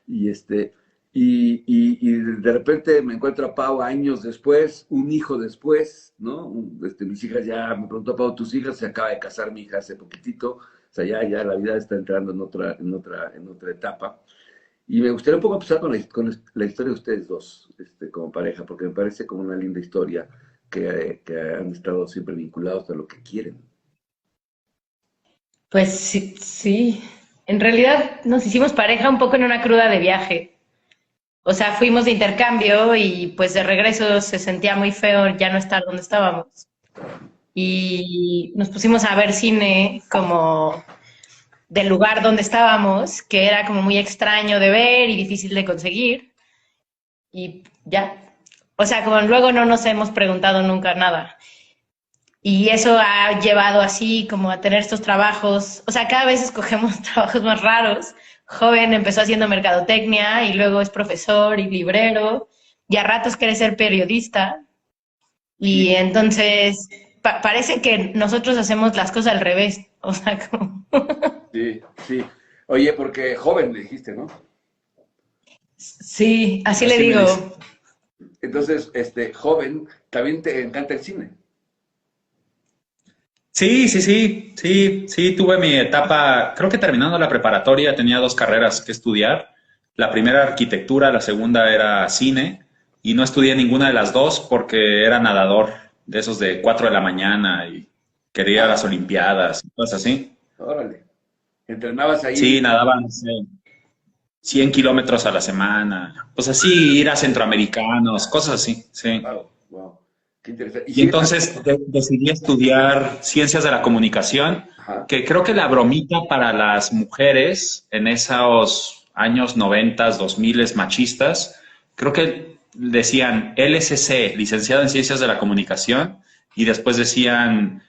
Y, y de repente me encuentro a Pau años después, un hijo después, ¿no? Mis hijas ya, me preguntó Pau, tus hijas, se acaba de casar mi hija hace poquitito, o sea, ya la vida está entrando en otra etapa. Y me gustaría un poco empezar con la historia de ustedes dos, como pareja, porque me parece como una linda historia que han estado siempre vinculados a lo que quieren. Pues sí, sí. En realidad nos hicimos pareja un poco en una cruda de viaje. O sea, fuimos de intercambio y pues de regreso se sentía muy feo ya no estar donde estábamos. Y nos pusimos a ver cine como del lugar donde estábamos, que era como muy extraño de ver y difícil de conseguir. Y ya. O sea, como luego no nos hemos preguntado nunca nada. Y eso ha llevado así como a tener estos trabajos, o sea, cada vez escogemos trabajos más raros. Joven empezó haciendo mercadotecnia y luego es profesor y librero y a ratos quiere ser periodista. Y Y entonces parece que nosotros hacemos las cosas al revés. O sea, como... sí, sí. Oye, porque joven le dijiste, ¿no? Sí, así le Así me dice. digo. Entonces, joven, también te encanta el cine. Sí, sí, sí, sí, sí, tuve mi etapa, creo que terminando la preparatoria tenía dos carreras que estudiar. La primera arquitectura, la segunda era cine, y no estudié ninguna de las dos porque era nadador, de esos de 4 de la mañana y quería ir a las Ah, olimpiadas y cosas así. órale. Entrenabas ahí. Sí, nadaba, no sé, 100 kilómetros a la semana, pues así, ir a centroamericanos, cosas así, sí. Wow, wow. Qué interesante. ¿Y Y sigues entonces decidí estudiar ciencias de la comunicación, Ajá. que creo que la bromita para las mujeres en esos años 90, 2000 machistas, creo que decían LSC, licenciado en ciencias de la comunicación, y después decían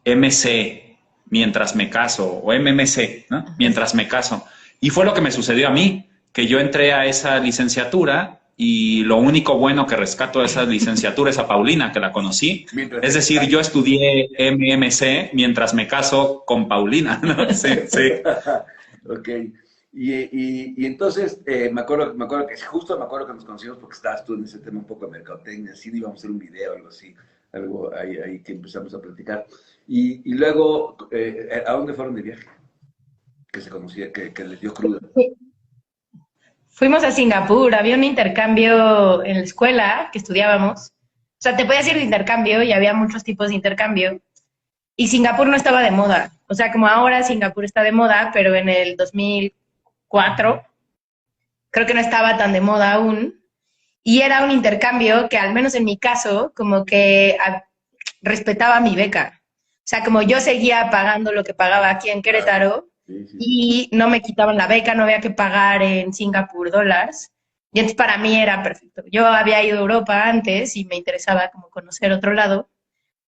MC, mientras me caso, o MMC, ¿no? Mientras me caso. Y fue lo que me sucedió a mí, que yo entré a esa licenciatura y lo único bueno que rescato de esa licenciatura es a Paulina, que la conocí. Mientras Es te decir, casas. yo estudié MMC mientras me caso con Paulina, ¿no? Sí, sí. Ok. Y entonces, me acuerdo que justo me acuerdo que nos conocimos porque estabas tú en ese tema un poco de mercadotecnia, así íbamos a hacer un video, algo así, algo ahí que empezamos a platicar. Y luego, ¿a dónde fueron de viaje? Que se conocía, que les dio cruda. Fuimos a Singapur, había un intercambio en la escuela que estudiábamos. O sea, te podías ir de intercambio y había muchos tipos de intercambio. Y Singapur no estaba de moda. O sea, como ahora Singapur está de moda, pero en el 2004 creo que no estaba tan de moda aún. Y era un intercambio que, al menos en mi caso, como que respetaba mi beca. O sea, como yo seguía pagando lo que pagaba aquí en Claro. Querétaro Sí, sí, sí. y no me quitaban la beca, no había que pagar en Singapur dólares. Y entonces para mí era perfecto. Yo había ido a Europa antes y me interesaba como conocer otro lado.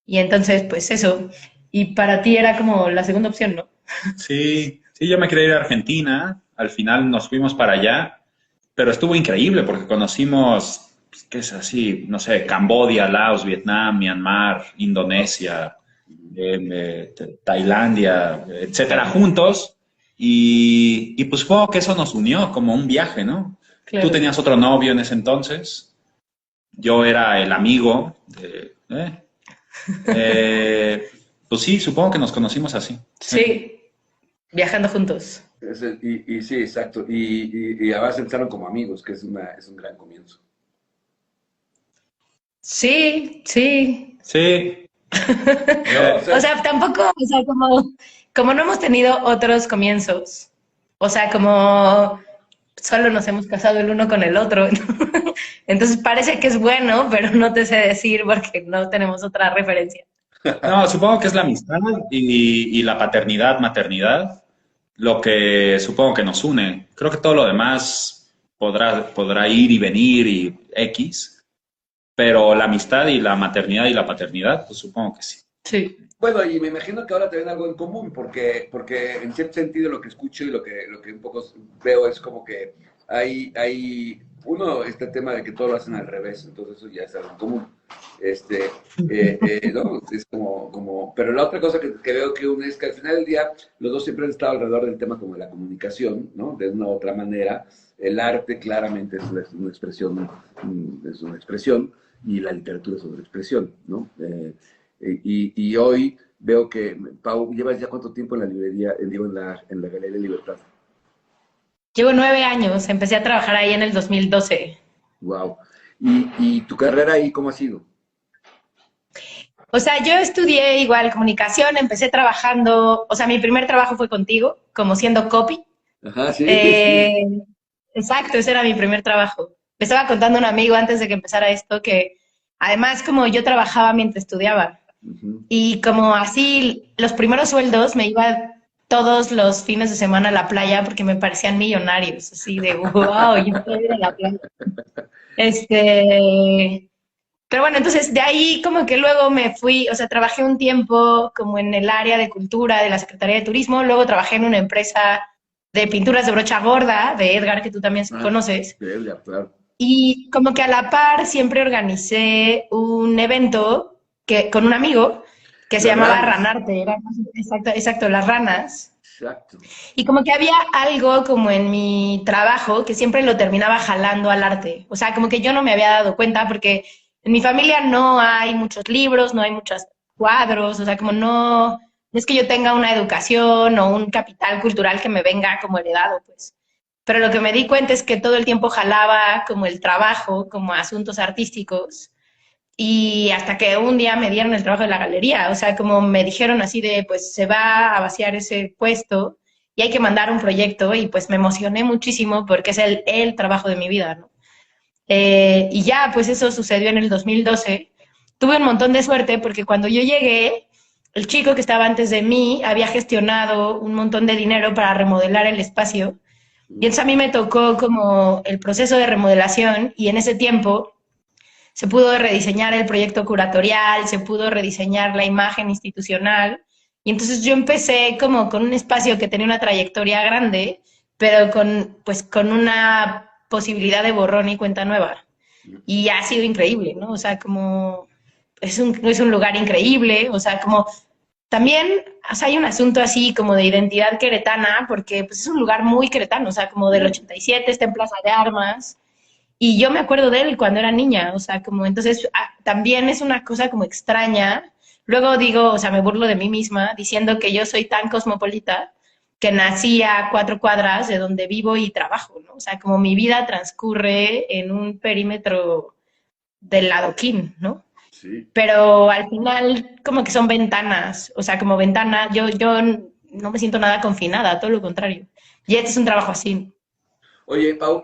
Y entonces, pues eso. Y para ti era como la segunda opción, ¿no? Sí, sí, yo me quería ir a Argentina, al final nos fuimos para allá, pero estuvo increíble porque conocimos, pues, ¿qué es así? No sé, Camboya, Laos, Vietnam, Myanmar, Indonesia, Tailandia, etcétera, juntos. Y pues supongo que eso nos unió como un viaje, ¿no? Tú Claro. tenías otro novio en ese entonces, yo era el amigo eh, pues sí, supongo que nos conocimos así. Sí. Sí, viajando juntos. Y sí, exacto. Y además empezaron como amigos, que es un gran comienzo. Sí, sí. Sí, No, o O sea, sea, tampoco, o sea, como no hemos tenido otros comienzos, o sea, como solo nos hemos casado el uno con el otro, entonces parece que es bueno, pero no te sé decir porque no tenemos otra referencia. no, supongo que es la amistad y la paternidad, maternidad, lo que supongo que nos une. Creo que todo lo demás podrá ir y venir y X, pero la amistad y la maternidad y la paternidad, pues supongo que sí. Sí. bueno, y me imagino que ahora tienen algo en común, porque en cierto sentido lo que escucho y lo que un poco veo es como que hay uno, este tema de que todo lo hacen al revés, entonces eso ya es algo común. ¿No? Es pero la otra cosa que veo que une es que al final del día los dos siempre han estado alrededor del tema como de la comunicación, ¿no? De una u otra manera. El arte claramente es una expresión y la literatura es otra expresión, ¿no? Y hoy veo que, Pau, ¿llevas ya cuánto tiempo en la librería, digo, en la Galería Libertad? Llevo 9 años, empecé a trabajar ahí en el 2012. Wow. ¿Y tu carrera ahí cómo ha sido? O sea, yo estudié igual comunicación, empecé trabajando, o sea, mi primer trabajo fue contigo, como siendo copy. Ajá, sí, sí. Eh, exacto, ese era mi primer trabajo. Me estaba contando un amigo antes de que empezara esto que además como yo trabajaba mientras estudiaba Ujú. y como así los primeros sueldos me iba todos los fines de semana a la playa porque me parecían millonarios, así de wow, yo puedo ir a la playa. Este, pero bueno, entonces de ahí como que luego me fui, o sea, trabajé un tiempo como en el área de cultura de la Secretaría de Turismo, luego trabajé en una empresa de pinturas de brocha gorda, de Edgar, que tú también Ah, conoces, increíble, claro. y como que a la par siempre organicé un evento que, con un amigo que se Las llamaba ranas. Ranarte, era, exacto, exacto, las ranas, Exacto. y como que había algo como en mi trabajo que siempre lo terminaba jalando al arte. O sea, como que yo no me había dado cuenta porque en mi familia no hay muchos libros, no hay muchos cuadros, o sea, como no es que yo tenga una educación o un capital cultural que me venga como heredado, pues. Pero lo que me di cuenta es que todo el tiempo jalaba como el trabajo, como asuntos artísticos, y hasta que un día me dieron el trabajo de la galería, o sea, como me dijeron así de, pues se va a vaciar ese puesto y hay que mandar un proyecto y pues me emocioné muchísimo porque es el trabajo de mi vida, ¿no? Y ya, pues eso sucedió en el 2012. Tuve un montón de suerte porque cuando yo llegué, el chico que estaba antes de mí había gestionado un montón de dinero para remodelar el espacio. Y Mm. entonces a mí me tocó como el proceso de remodelación y en ese tiempo se pudo rediseñar el proyecto curatorial, se pudo rediseñar la imagen institucional. Y entonces yo empecé como con un espacio que tenía una trayectoria grande, pero pues, con una posibilidad de borrón y cuenta nueva. Y ha sido increíble, ¿no? O sea, como es un lugar increíble, o sea, como también o sea, hay un asunto así como de identidad queretana, porque pues, es un lugar muy queretano, o sea, como del Mm. 87 está en Plaza de Armas, y yo me acuerdo de él cuando era niña, o sea, como entonces también es una cosa como extraña. Luego digo, o sea, me burlo de mí misma diciendo que yo soy tan cosmopolita que nací a 4 cuadras de donde vivo y trabajo, ¿no? O sea, como mi vida transcurre en un perímetro del adoquín, ¿no? Sí. Pero al final como que son ventanas, o sea, como ventana, yo no me siento nada confinada, todo lo contrario. Y este es un trabajo así. Oye, Pau,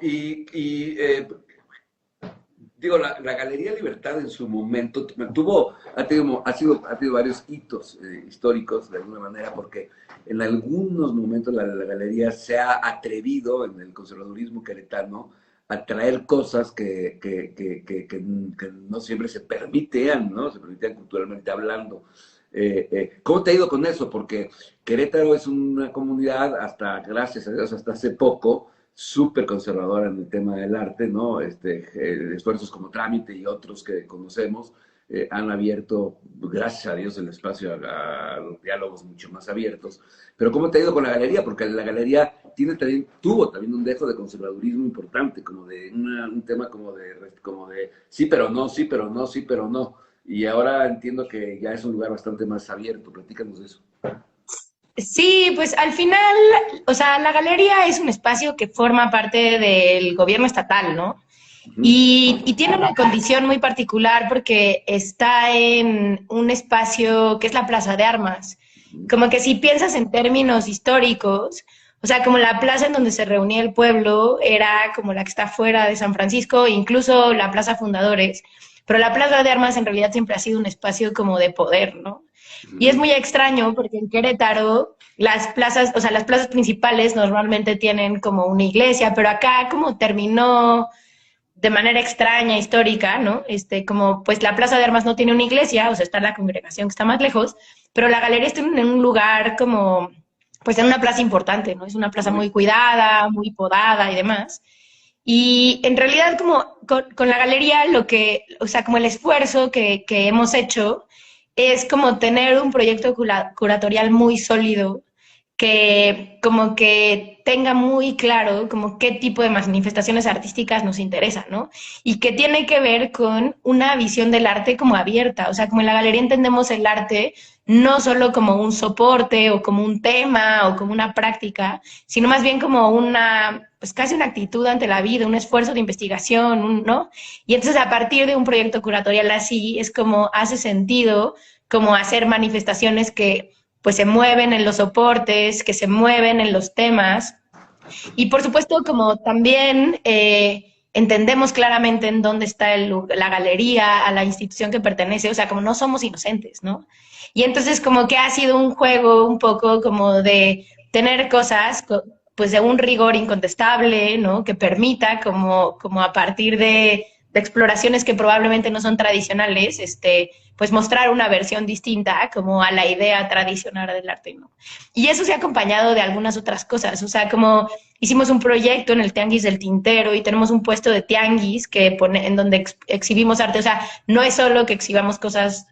digo, la Galería Libertad en su momento ha tenido varios hitos históricos de alguna manera, porque en algunos momentos la galería se ha atrevido en el conservadurismo queretano a traer cosas que no siempre se permitían, ¿no? Se permitían culturalmente hablando. ¿Cómo te ha ido con eso? Porque Querétaro es una comunidad, hasta, gracias a Dios, hasta hace poco, súper conservadora en el tema del arte, ¿no? Esfuerzos como Trámite y otros que conocemos han abierto, gracias a Dios, el espacio a los diálogos mucho más abiertos. Pero ¿cómo te ha ido con la galería? Porque la galería tuvo también un dejo de conservadurismo importante, como de un tema como de sí, pero no, sí, pero no, sí, pero no. Y ahora entiendo que ya es un lugar bastante más abierto. Platícanos de eso. Sí, pues al final, o sea, la galería es un espacio que forma parte del gobierno estatal, ¿no? Ujú. Y tiene una condición muy particular porque está en un espacio que es la Plaza de Armas. Como que si piensas en términos históricos, o sea, como la plaza en donde se reunía el pueblo era como la que está fuera de San Francisco, incluso la Plaza Fundadores, pero la Plaza de Armas en realidad siempre ha sido un espacio como de poder, ¿no? Y es Ujú. muy extraño porque en Querétaro las plazas, o sea, las plazas principales normalmente tienen como una iglesia, pero acá como terminó de manera extraña, histórica, ¿no? Como pues la Plaza de Armas no tiene una iglesia, o sea, está la congregación que está más lejos, pero la galería está en un lugar como, pues en una plaza importante, ¿no? Es una plaza Muy, muy cuidada, muy podada y demás. Y en realidad como con la galería lo que, o sea, como el esfuerzo que hemos hecho es como tener un proyecto curatorial muy sólido que como que tenga muy claro como qué tipo de manifestaciones artísticas nos interesan, ¿no? Y que tiene que ver con una visión del arte como abierta, o sea, como en la galería entendemos el arte no solo como un soporte o como un tema o como una práctica, sino más bien como una, pues casi una actitud ante la vida, un esfuerzo de investigación, ¿no? Y entonces a partir de un proyecto curatorial así es como hace sentido como hacer manifestaciones que pues se mueven en los soportes, que se mueven en los temas. Y por supuesto, como también entendemos claramente en dónde está la galería, a la institución que pertenece, o sea, como no somos inocentes, ¿no? Y entonces como que ha sido un juego un poco como de tener cosas pues de un rigor incontestable, ¿no? Que permita como a partir de exploraciones que probablemente no son tradicionales, pues mostrar una versión distinta como a la idea tradicional del arte, ¿no? Y eso se ha acompañado de algunas otras cosas, o sea, como hicimos un proyecto en el Tianguis del Tintero y tenemos un puesto de tianguis en donde exhibimos arte, o sea, no es solo que exhibamos cosas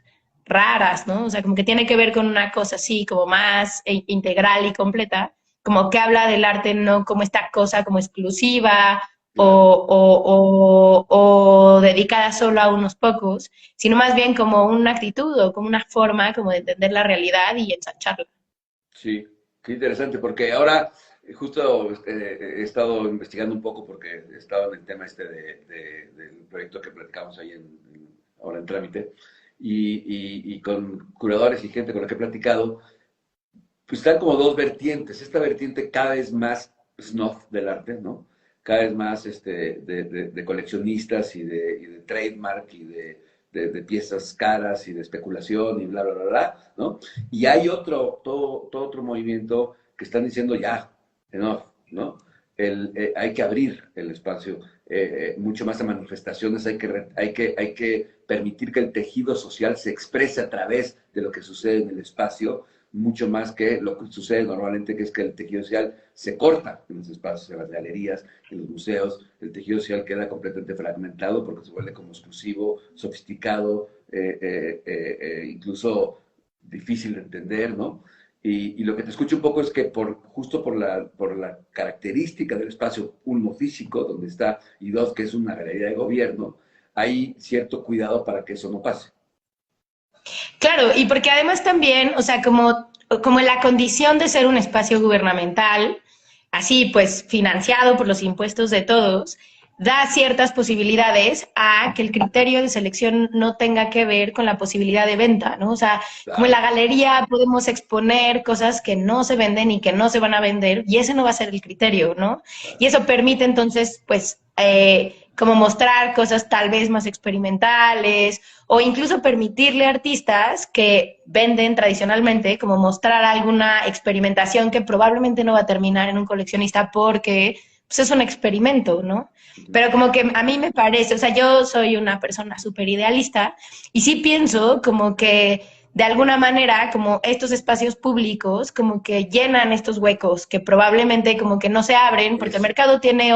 raras, ¿no? O sea, como que tiene que ver con una cosa así, como más integral y completa, como que habla del arte no como esta cosa como exclusiva Claro. o dedicada solo a unos pocos, sino más bien como una actitud o como una forma como de entender la realidad y ensancharla. Sí, qué interesante, porque ahora justo he estado investigando un poco porque he estado en el tema del proyecto que platicamos ahí ahora en trámite y con curadores y gente con la que he platicado, pues están como dos vertientes. Esta vertiente cada vez más snuff del arte, ¿no? Cada vez más de coleccionistas y de trademark y de piezas caras y de especulación y bla, bla, bla, bla, ¿no? Y hay todo otro movimiento que están diciendo ya, enough, ¿no? Hay que abrir el espacio mucho más a manifestaciones, hay que permitir que el tejido social se exprese a través de lo que sucede en el espacio, mucho más que lo que sucede normalmente, que es que el tejido social se corta en los espacios, en las galerías, en los museos, el tejido social queda completamente fragmentado porque se vuelve como exclusivo, sofisticado, incluso difícil de entender, ¿no? Y lo que te escucho un poco es que justo por la característica del espacio, uno físico, donde está, y dos, que es una galería de gobierno, hay cierto cuidado para que eso no pase. Claro, y porque además también, o sea, como la condición de ser un espacio gubernamental, así pues financiado por los impuestos de todos, da ciertas posibilidades a que el criterio de selección no tenga que ver con la posibilidad de venta, ¿no? O sea, como en la Claro, galería podemos exponer cosas que no se venden y que no se van a vender, y ese no va a ser el criterio, ¿no? claro. Y eso permite entonces, pues, como mostrar cosas tal vez más experimentales o incluso permitirle a artistas que venden tradicionalmente como mostrar alguna experimentación que probablemente no va a terminar en un coleccionista porque pues, es un experimento, ¿no? Pero como que a mí me parece, o sea, yo soy una persona súper idealista y sí pienso como que de alguna manera como estos espacios públicos como que llenan estos huecos que probablemente como que no se abren porque el Eso, mercado tiene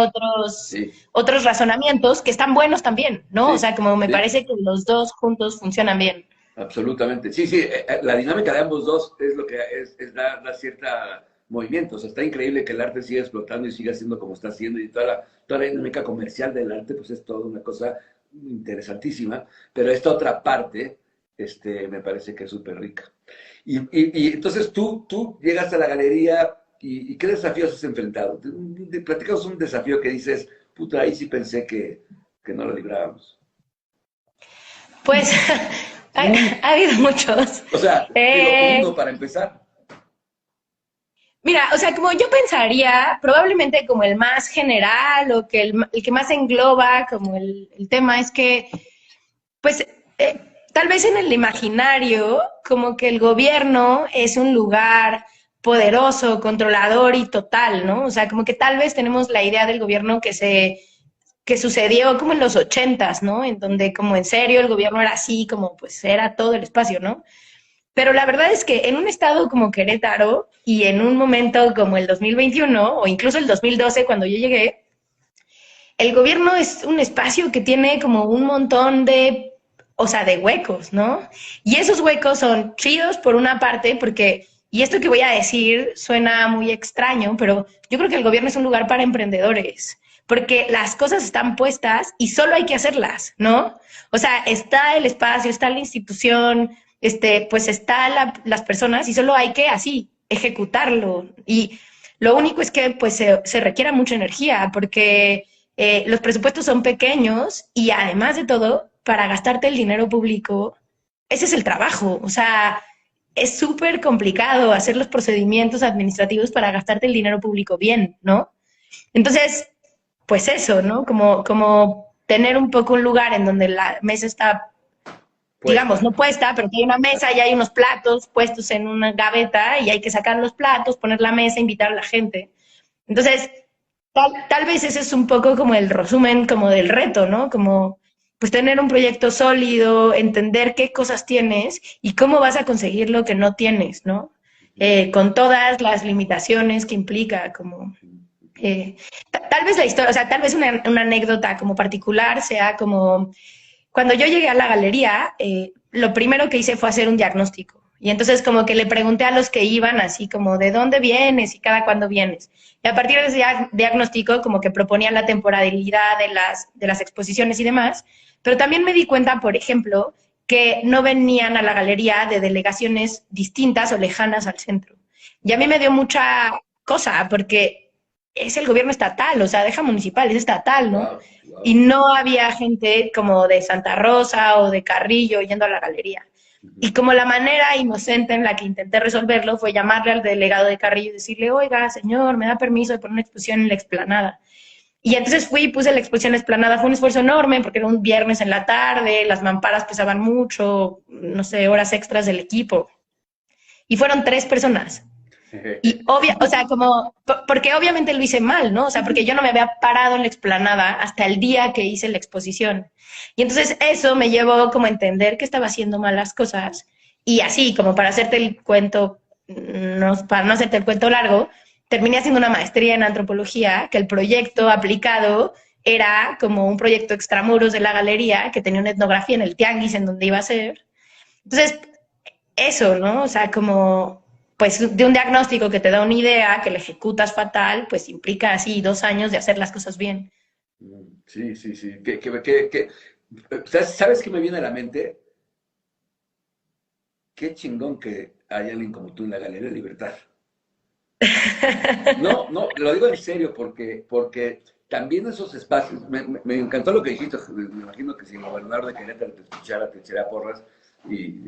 sí, otros razonamientos que están buenos también, ¿no? O sí, sea, como me sí. parece que los dos juntos funcionan bien. Absolutamente. Sí, sí, la dinámica de ambos dos es lo que da cierta movimiento. O sea, está increíble que el arte siga explotando y siga siendo como está haciendo y toda la dinámica comercial del arte, pues es toda una cosa interesantísima. Pero esta otra parte, me parece que es súper rica. Y entonces tú llegas a la galería y ¿qué desafíos has enfrentado? Platicamos un desafío que dices, puta, ahí sí pensé que no lo librábamos. Pues ha habido muchos. O sea, digo, Eh, uno para empezar. Mira, o sea, como yo pensaría, probablemente como el más general o que el que más engloba como el tema es que, pues, tal vez en el imaginario, como que el gobierno es un lugar poderoso, controlador y total, ¿no? O sea, como que tal vez tenemos la idea del gobierno que sucedió como en los ochentas, ¿no? En donde como en serio el gobierno era así, como pues era todo el espacio, ¿no? Pero la verdad es que en un estado como Querétaro y en un momento como el 2021 o incluso el 2012 cuando yo llegué, el gobierno es un espacio que tiene como un montón de, o sea, de huecos, ¿no? Y esos huecos son chidos por una parte, porque, y esto que voy a decir suena muy extraño, pero yo creo que el gobierno es un lugar para emprendedores, porque las cosas están puestas y solo hay que hacerlas, ¿no? O sea, está el espacio, está la institución, pues está las personas y solo hay que así ejecutarlo. Y lo único es que pues se requiere mucha energía porque los presupuestos son pequeños y además de todo, para gastarte el dinero público, ese es el trabajo. O sea, es súper complicado hacer los procedimientos administrativos para gastarte el dinero público bien, ¿no? Entonces, pues eso, ¿no? Como tener un poco un lugar en donde la mesa está, digamos, Puesta. no puesta, pero que hay una mesa y hay unos platos puestos en una gaveta y hay que sacar los platos, poner la mesa, invitar a la gente. Entonces, tal vez ese es un poco como el resumen como del reto, ¿no? Como pues tener un proyecto sólido, entender qué cosas tienes y cómo vas a conseguir lo que no tienes, ¿no? Con todas las limitaciones que implica, como tal vez la historia, o sea, tal vez una anécdota como particular sea como cuando yo llegué a la galería, lo primero que hice fue hacer un diagnóstico. Y entonces como que le pregunté a los que iban así como, ¿de dónde vienes y cada cuándo vienes? Y a partir de ese diagnóstico como que proponía la temporalidad de las exposiciones y demás, pero también me di cuenta, por ejemplo, que no venían a la galería de delegaciones distintas o lejanas al centro. Y a mí me dio mucha cosa, porque es el gobierno estatal, o sea, deja municipal, es estatal, ¿no? Wow, Y wow. no había gente como de Santa Rosa o de Carrillo yendo a la galería. Y como la manera inocente en la que intenté resolverlo fue llamarle al delegado de Carrillo y decirle, oiga, señor, me da permiso de poner una exposición en la explanada. Y entonces fui y puse la exposición en la explanada. Fue un esfuerzo enorme porque era un viernes en la tarde, las mamparas pesaban mucho, no sé, horas extras del equipo. Y fueron 3 personas. Y o sea, como, porque obviamente lo hice mal, ¿no? O sea, porque yo no me había parado en la explanada hasta el día que hice la exposición. Y entonces eso me llevó como a entender que estaba haciendo mal las cosas. Y así, como para hacerte el cuento, no, para no hacerte el cuento largo, terminé haciendo una maestría en antropología, que el proyecto aplicado era como un proyecto extramuros de la galería, que tenía una etnografía en el tianguis en donde iba a ser. Entonces, eso, ¿no? O sea, como, pues de un diagnóstico que te da una idea, que la ejecutas fatal, pues implica así 2 años de hacer las cosas bien. Sí, sí, sí. ¿Sabes qué me viene a la mente? Qué chingón que hay alguien como tú en la Galería de Libertad. No, no, lo digo en serio porque también esos espacios, me encantó lo que dijiste, me imagino que si el gobernador de Querétaro te escuchara, te echaría porras, y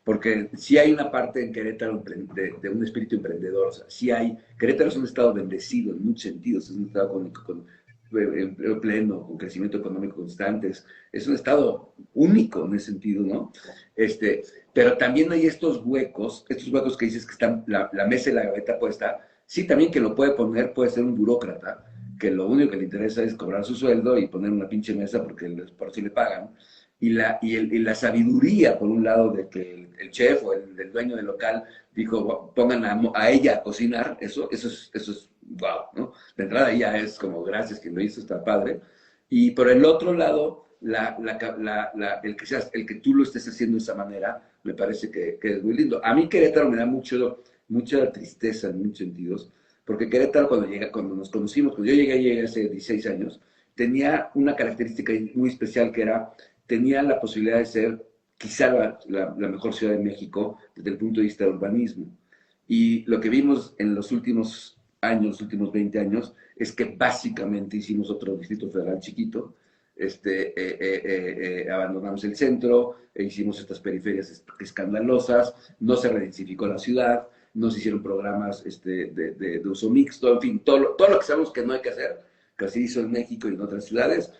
porque sí hay una parte en Querétaro de un espíritu emprendedor, o sea, sí hay, Querétaro es un estado bendecido en muchos sentidos, es un estado con empleo pleno, con crecimiento económico constante, es un estado único en ese sentido, ¿no? Este, pero también hay estos huecos que dices que están la mesa y la gaveta puesta. Sí, también que lo puede poner, puede ser un burócrata, que lo único que le interesa es cobrar su sueldo y poner una pinche mesa porque por si le pagan. Y la sabiduría, por un lado, de que el chef o el dueño del local dijo, pongan a ella a cocinar, eso es wow, ¿no? De entrada ya es como, gracias, quien lo hizo, está padre. Y por el otro lado, el que tú lo estés haciendo de esa manera, me parece que es muy lindo. A mí Querétaro me da mucha tristeza en muchos sentidos, porque Querétaro cuando nos conocimos, cuando yo llegué hace 16 años, tenía una característica muy especial que era, tenía la posibilidad de ser quizá la mejor ciudad de México desde el punto de vista de urbanismo. Y lo que vimos en los últimos años, los últimos 20 años, es que básicamente hicimos otro distrito federal chiquito, abandonamos el centro, hicimos estas periferias escandalosas, no se redensificó la ciudad, no se hicieron programas de uso mixto, en fin, todo lo que sabemos que no hay que hacer, que así hizo en México y en otras ciudades,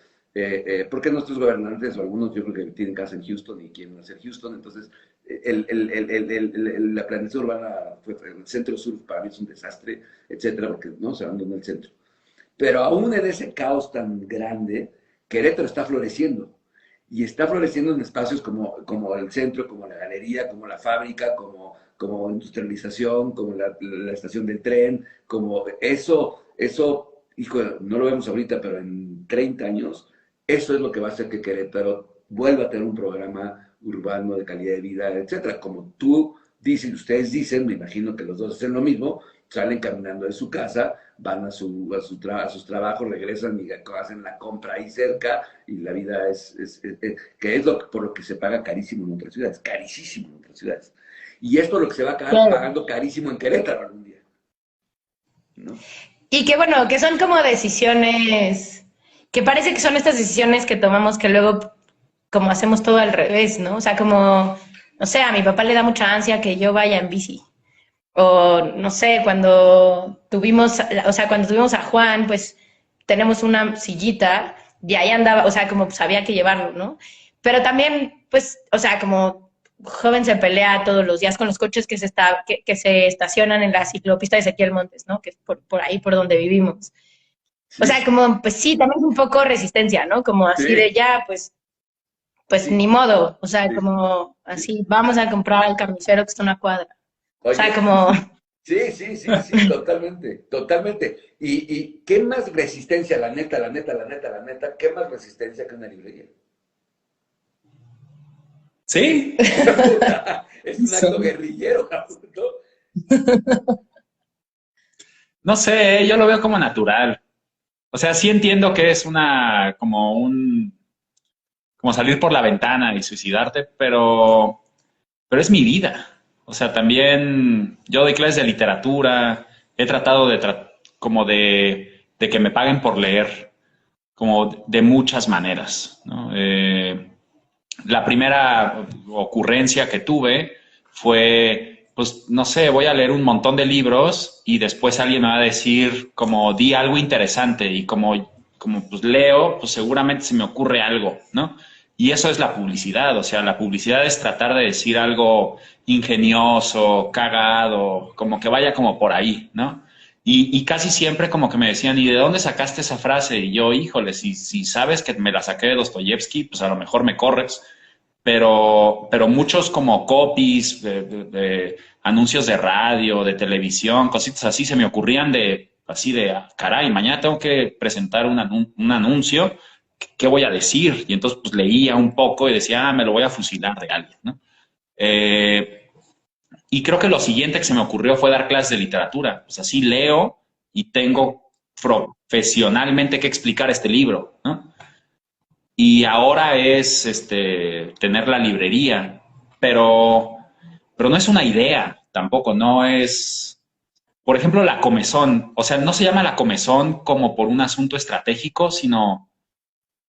porque nuestros gobernantes, o algunos yo creo que tienen casa en Houston y quieren hacer Houston, entonces la planeación urbana, el centro sur para mí es un desastre, etcétera, porque no se abandonó el centro. Pero aún en ese caos tan grande, Querétaro está floreciendo. Y está floreciendo en espacios como el centro, como la galería, como la fábrica, como industrialización, como la estación del tren, como eso no lo vemos ahorita, pero en 30 años, eso es lo que va a hacer que Querétaro vuelva a tener un programa urbano de calidad de vida, etcétera. Como tú dices, ustedes dicen, me imagino que los dos hacen lo mismo, salen caminando de su casa, van a sus trabajos, regresan y hacen la compra ahí cerca, y la vida que es por lo que se paga carísimo en otras ciudades, carísimo en otras ciudades. Y esto es lo que se va a acabar pagando carísimo en Querétaro algún día, ¿no? Y que bueno, que son como decisiones, que parece que son estas decisiones que tomamos que luego como hacemos todo al revés, ¿no? O sea, como, no sé, a mi papá le da mucha ansia que yo vaya en bici. O no sé, cuando tuvimos a Juan, pues tenemos una sillita y ahí andaba, o sea, como pues había que llevarlo, ¿no? Pero también, pues, o sea, como joven se pelea todos los días con los coches que se estacionan en la ciclopista de Ezequiel Montes, ¿no? Que es por ahí por donde vivimos. O Sí, sea, como, pues sí, también un poco resistencia, ¿no? Como así de sí, ya, pues sí, ni modo. O sea, sí, como sí. así, vamos a comprar al carnicero que está a una cuadra. O sea, Oye, como, sí, sí, sí, sí, totalmente, totalmente. ¿Y qué más resistencia, la neta, la neta, la neta, la neta, qué más resistencia que una librería? Sí, Es un acto guerrillero, ¿no? no sé, yo lo veo como natural. O sea, sí entiendo que es como salir por la ventana y suicidarte, pero es mi vida. O sea, también yo doy clases de literatura, he tratado como de que me paguen por leer, como de muchas maneras, ¿no? La primera ocurrencia que tuve fue, pues, no sé, voy a leer un montón de libros y después alguien me va a decir como di algo interesante y como pues leo, pues seguramente se me ocurre algo, ¿no? Y eso es la publicidad, o sea, la publicidad es tratar de decir algo ingenioso, cagado, como que vaya como por ahí, ¿no? Y casi siempre como que me decían, ¿y de dónde sacaste esa frase? Y yo, híjole, si sabes que me la saqué de Dostoyevsky, pues a lo mejor me corres, pero muchos como copies, de anuncios de radio, de televisión, cositas así se me ocurrían así de, caray, mañana tengo que presentar un anuncio, ¿qué voy a decir? Y entonces pues leía un poco y decía, me lo voy a fusilar de alguien, ¿no? Y creo que lo siguiente que se me ocurrió fue dar clases de literatura. Pues así leo y tengo profesionalmente que explicar este libro, ¿no? Y ahora es tener la librería, pero, pero no es una idea tampoco, no es, por ejemplo, la comezón, o sea, no se llama la comezón como por un asunto estratégico, sino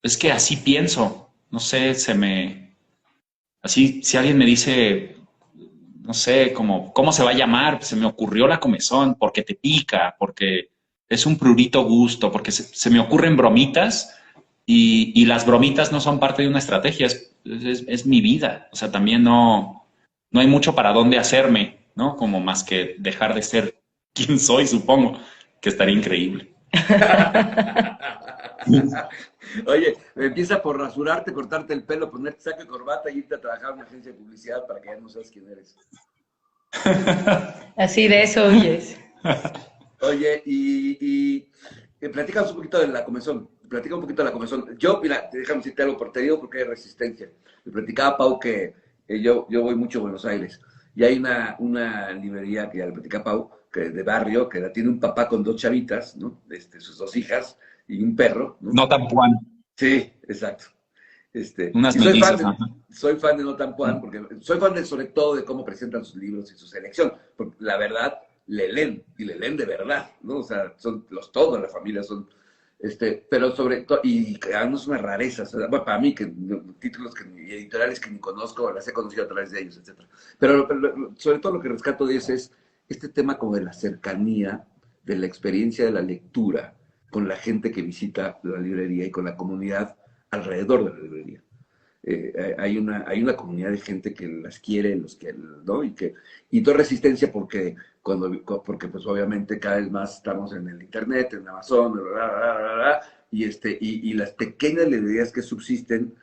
es que así pienso, no sé, así, si alguien me dice, no sé, como, ¿cómo se va a llamar? Pues se me ocurrió la comezón, porque te pica, porque es un prurito gusto, porque se me ocurren bromitas y las bromitas no son parte de una estrategia, es mi vida. O sea, también no hay mucho para dónde hacerme, ¿no? Como más que dejar de ser quien soy, supongo, que estaría increíble. Oye, empieza por rasurarte, cortarte el pelo, ponerte saco y corbata y irte a trabajar en una agencia de publicidad para que ya no sabes quién eres. así de eso huyes. Oye, platícanos un poquito de la comezón. Platica un poquito de la comezón. Yo, mira, déjame decirte algo, por te digo porque hay resistencia. Le platicaba a Pau que yo voy mucho a Buenos Aires y hay una librería que ya le platicaba a Pau, que de barrio, que la tiene un papá con dos chavitas, ¿no? Sus dos hijas y un perro, ¿no? No tan Juan, Sí, exacto. unas Y mellizas. Ajá. soy fan de No Tan Juan, porque soy fan sobre todo de cómo presentan sus libros y su selección, porque la verdad le leen, y le leen de verdad, ¿no? O sea, son todos la familia son, pero sobre todo, y creamos unas rarezas, bueno, para mí, títulos y editoriales que ni conozco, las he conocido a través de ellos, etcétera. Pero sobre todo lo que rescato de eso es este tema como de la cercanía, de la experiencia de la lectura con la gente que visita la librería y con la comunidad alrededor de la librería. Hay una comunidad de gente que las quiere, ¿no? Y toda resistencia porque pues obviamente cada vez más estamos en el internet, en Amazon, bla, bla, bla, bla, bla, y las pequeñas librerías que subsisten,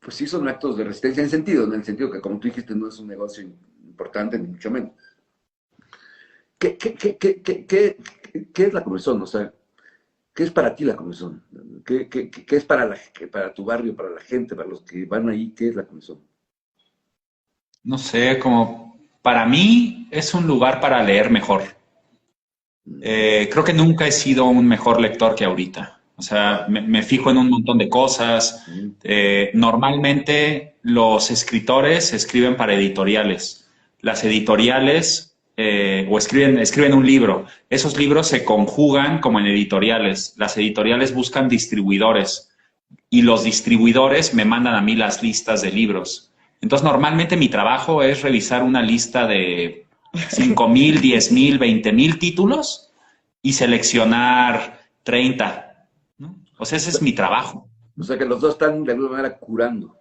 pues sí son actos de resistencia en el sentido que como tú dijiste no es un negocio importante ni mucho menos. ¿Qué, qué, qué, qué, qué, ¿qué es la comezón? O sea, ¿qué es para ti la comezón? ¿Qué es para tu barrio, para la gente, para los que van ahí? ¿Qué es la comezón? No sé, como para mí es un lugar para leer mejor. Creo que nunca he sido un mejor lector que ahorita. O sea, me fijo en un montón de cosas. Mm. Normalmente los escritores escriben para editoriales. Las editoriales o escriben un libro. Esos libros se conjugan como en editoriales. Las editoriales buscan distribuidores y los distribuidores me mandan a mí las listas de libros. Entonces, normalmente mi trabajo es revisar una lista de 5,000, 10,000, 20,000 títulos y seleccionar 30, ¿no? O sea, ese es mi trabajo. O sea que los dos están de alguna manera curando.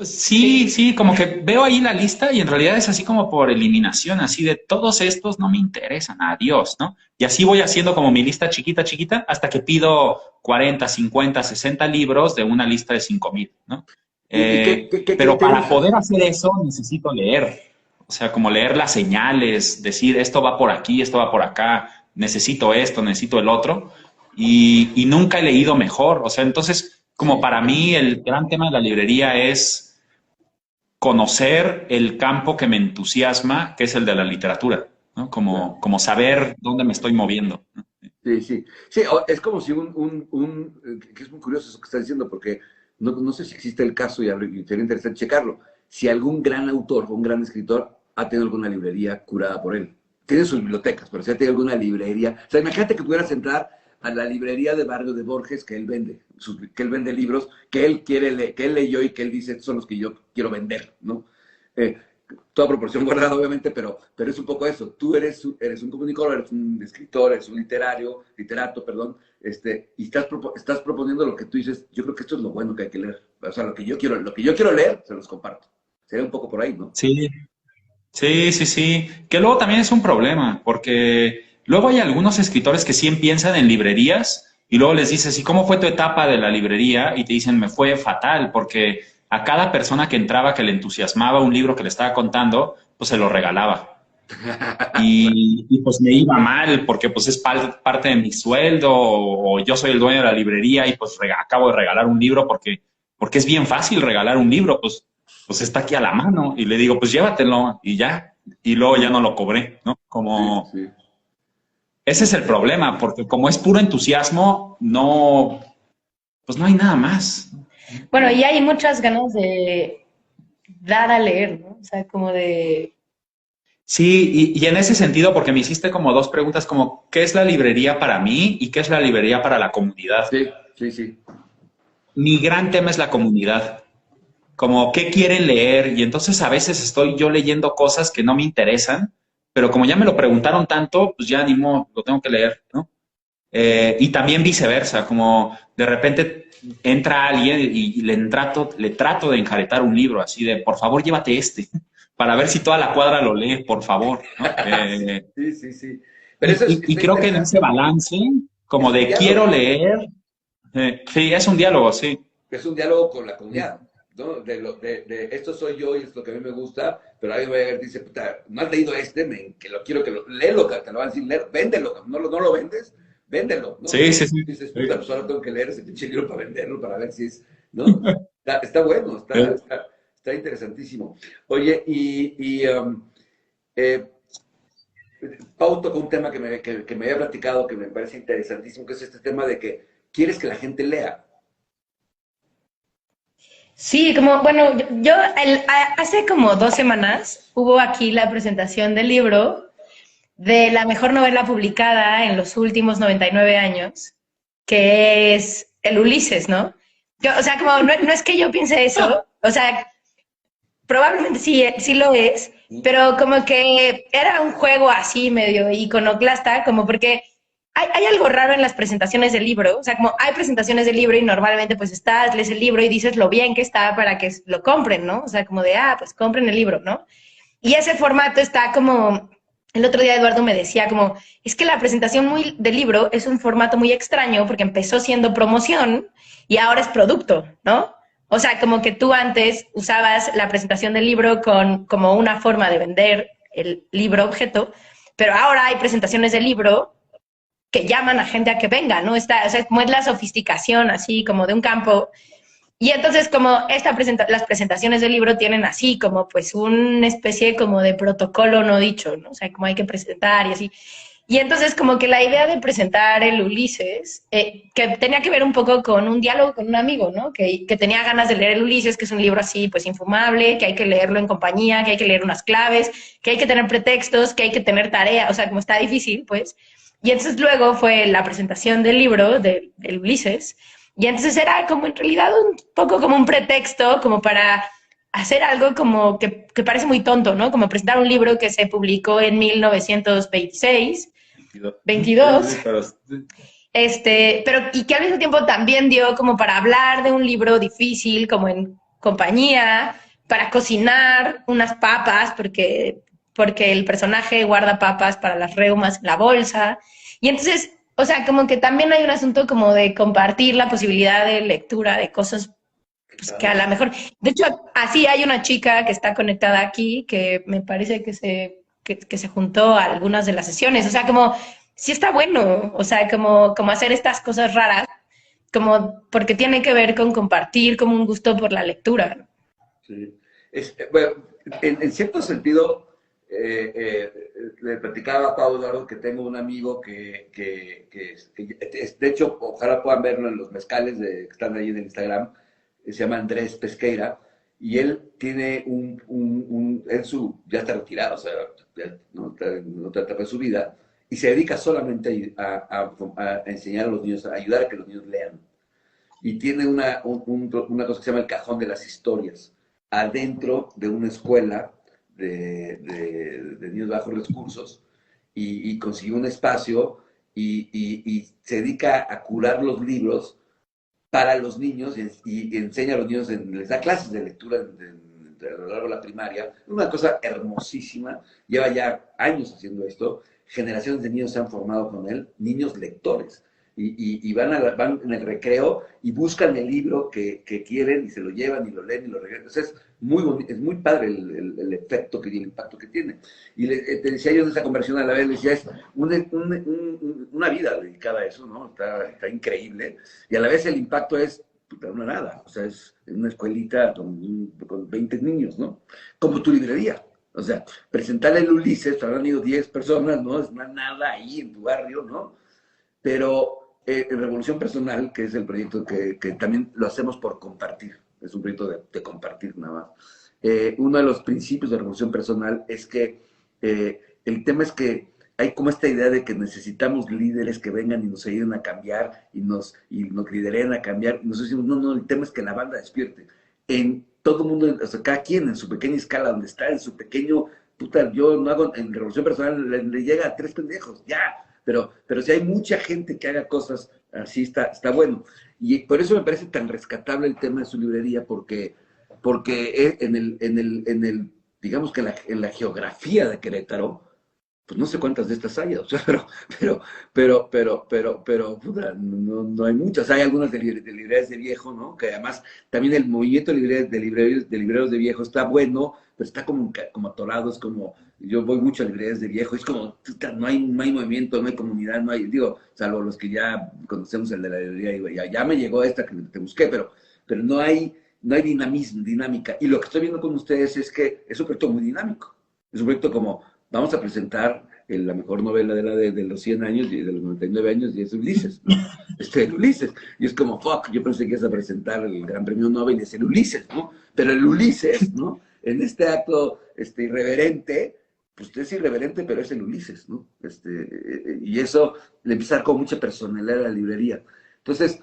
Sí, sí, como que veo ahí la lista y en realidad es así como por eliminación, así de todos estos no me interesan, adiós, ¿no? Y así voy haciendo como mi lista chiquita, chiquita, hasta que pido 40, 50, 60 libros de una lista de 5,000, ¿no? ¿Y Pero qué para usas? poder hacer eso necesito leer, o sea, como leer las señales, decir esto va por aquí, esto va por acá, necesito esto, necesito el otro, y nunca he leído mejor, o sea, entonces, como Sí, para mí el gran tema de la librería es conocer el campo que me entusiasma, que es el de la literatura, ¿no? claro. Como saber dónde me estoy moviendo, ¿no? Sí, sí. Sí, es como si que es muy curioso eso que estás diciendo, porque no sé si existe el caso y sería interesante checarlo. Si algún gran autor o un gran escritor ha tenido alguna librería curada por él. Tiene sus bibliotecas, pero si ha tenido alguna librería. O sea, imagínate que pudieras entrar a la librería de barrio de Borges que él vende, que él vende libros que él quiere que él leyó y que él dice son los que yo quiero vender, ¿no? Eh, Toda proporción guardada, obviamente, pero es un poco eso. Tú eres un comunicador, eres un escritor, eres un literato, perdón, y estás proponiendo lo que tú dices. Yo creo que esto es lo bueno que hay que leer. O sea, lo que yo quiero leer, se los comparto. Sería un poco por ahí, ¿no? Sí, sí, sí, sí. Que luego también es un problema, porque luego hay algunos escritores que sí piensan en librerías y luego les dices, ¿y cómo fue tu etapa de la librería? Y te dicen, me fue fatal, porque a cada persona que entraba que le entusiasmaba un libro que le estaba contando, pues se lo regalaba. Pues me iba mal porque pues es parte de mi sueldo o yo soy el dueño de la librería y pues acabo de regalar un libro porque es bien fácil regalar un libro, pues está aquí a la mano y le digo pues llévatelo y ya, y luego ya no lo cobré, ¿no? Sí, Como sí. ese es el problema porque como es puro entusiasmo, no, pues no hay nada más. Bueno, y hay muchas ganas de dar a leer, ¿no? O sea, como de... Sí, y en ese sentido, porque me hiciste como dos preguntas, como ¿qué es la librería para mí y qué es la librería para la comunidad? Sí, sí, sí. Mi gran tema es la comunidad, como qué quieren leer y entonces a veces estoy yo leyendo cosas que no me interesan, pero como ya me lo preguntaron tanto, pues ya animo, lo tengo que leer, ¿no? Y también viceversa, como de repente entra alguien y le trato de enjaretar un libro así de, por favor, llévate este, para ver si toda la cuadra lo lee, por favor, ¿no? Sí, sí, sí. Pero eso Y está creo que en ese interesante. balance, Es como un de quiero diálogo. leer, sí, es un diálogo, sí. Es un diálogo con la comunidad, ¿no? De esto soy yo y es lo que a mí me gusta, pero alguien va a llegar y dice, puta, no has leído que lo quiero que lo, léelo, que te lo van a decir, leer, véndelo, no lo vendes, véndelo, ¿no? Sí, sí, sí. Dices, puta, Sí. pues ahora tengo que leer ese pinche libro para venderlo, para ver si es, ¿no? Está bueno, está interesantísimo. Oye, eh, Pau tocó un tema que me había platicado, que me parece interesantísimo, que es este tema de que quieres que la gente lea. Sí, como, bueno, hace como 2 semanas hubo aquí la presentación del libro de la mejor novela publicada en los últimos 99 años, que es el Ulises, ¿no? O sea, como no es que yo piense eso, o sea, probablemente sí, sí lo es, pero como que era un juego así medio iconoclasta, como porque hay algo raro en las presentaciones del libro, o sea, como hay presentaciones del libro y normalmente pues estás, lees el libro y dices lo bien que está para que lo compren, ¿no? O sea, como de, pues compren el libro, ¿no? Y ese formato está como, el otro día Eduardo me decía como, es que la presentación del libro es un formato muy extraño porque empezó siendo promoción y ahora es producto, ¿no? O sea, como que tú antes usabas la presentación del libro como una forma de vender el libro objeto, pero ahora hay presentaciones de libro que llaman a gente a que venga, ¿no? Está, o sea, como es la sofisticación así como de un campo. Y entonces como las presentaciones del libro tienen así como pues una especie como de protocolo no dicho, ¿no? O sea, como hay que presentar y así. Y entonces como que la idea de presentar el Ulises, que tenía que ver un poco con un diálogo con un amigo, ¿no? Que tenía ganas de leer el Ulises, que es un libro así pues infumable, que hay que leerlo en compañía, que hay que leer unas claves, que hay que tener pretextos, que hay que tener tarea, o sea, como está difícil, pues. Y entonces luego fue la presentación del libro del Ulises, y entonces era como en realidad un poco como un pretexto, como para hacer algo como que parece muy tonto, ¿no? Como presentar un libro que se publicó en 1926 22. Sí, 22, sí, pero sí. pero y que al mismo tiempo también dio como para hablar de un libro difícil, como en compañía, para cocinar unas papas, porque el personaje guarda papas para las reumas en la bolsa. Y entonces, o sea, como que también hay un asunto como de compartir la posibilidad de lectura de cosas pues, que a lo mejor, de hecho, así hay una chica que está conectada aquí que me parece que se juntó a algunas de las sesiones. O sea, como, sí está bueno, o sea, como hacer estas cosas raras, como porque tiene que ver con compartir como un gusto por la lectura. Sí. Bueno, en cierto sentido, le platicaba a Pau Eduardo que tengo un amigo de hecho, ojalá puedan verlo en los mezcales que están ahí en el Instagram, se llama Andrés Pesqueira, y él tiene ya está retirado, o sea, ya no está en otra etapa de su vida, y se dedica solamente a enseñar a los niños, a ayudar a que los niños lean y tiene una cosa que se llama el cajón de las historias, adentro de una escuela de niños bajos recursos y consiguió un espacio y se dedica a curar los libros para los niños y enseña a los niños, les da clases de lectura a lo largo de la primaria. Una cosa hermosísima, lleva ya años haciendo esto, generaciones de niños se han formado con él, niños lectores. Y van en el recreo y buscan el libro que quieren y se lo llevan y lo leen y lo regresan. Entonces, es muy padre el efecto que tiene, el impacto que tiene. Y te decía yo en esa conversión a la vez, le decía, es una vida dedicada a eso, ¿no? Está increíble. Y a la vez el impacto es puta, una nada. O sea, es una escuelita con 20 niños, ¿no? Como tu librería. O sea, presentar el Ulises, habrán ido 10 personas, ¿no? Es una nada ahí en tu barrio, ¿no? Pero en Revolución Personal, que es el proyecto que también lo hacemos por compartir, es un proyecto de compartir nada más. Uno de los principios de Revolución Personal es que el tema es que hay como esta idea de que necesitamos líderes que vengan y nos ayuden a cambiar y nos lideren a cambiar. Y nosotros decimos, no, el tema es que la banda despierte. En todo el mundo, o sea, cada quien en su pequeña escala, donde está, en su pequeño, puta, yo no hago, en Revolución Personal le llega a 3 pendejos, ya, pero si hay mucha gente que haga cosas así, está bueno. Y por eso me parece tan rescatable el tema de su librería, porque digamos que en la geografía de Querétaro, pues no sé cuántas de estas hay, o sea, puta, no hay muchas. Hay algunas de librerías de viejo, ¿no? Que además también el movimiento de libreros de viejo está bueno, pero está como atorado, es como, yo voy mucho a librerías de viejo, es como, puta, no hay movimiento, no hay comunidad, no hay, digo, salvo los que ya conocemos el de la librería, digo, ya me llegó esta que te busqué, pero no hay dinámica. Y lo que estoy viendo con ustedes es que es un proyecto muy dinámico. Es un proyecto como, vamos a presentar la mejor novela de los 100 años y de los 99 años, y es Ulises, ¿no? El Ulises. Y es como, fuck, yo pensé que ibas a presentar el Gran Premio Nobel y es el Ulises, ¿no? Pero el Ulises, ¿no? En este acto irreverente, pues es irreverente, pero es el Ulises, ¿no? Y eso le empieza a dar con mucha personalidad a la librería. Entonces,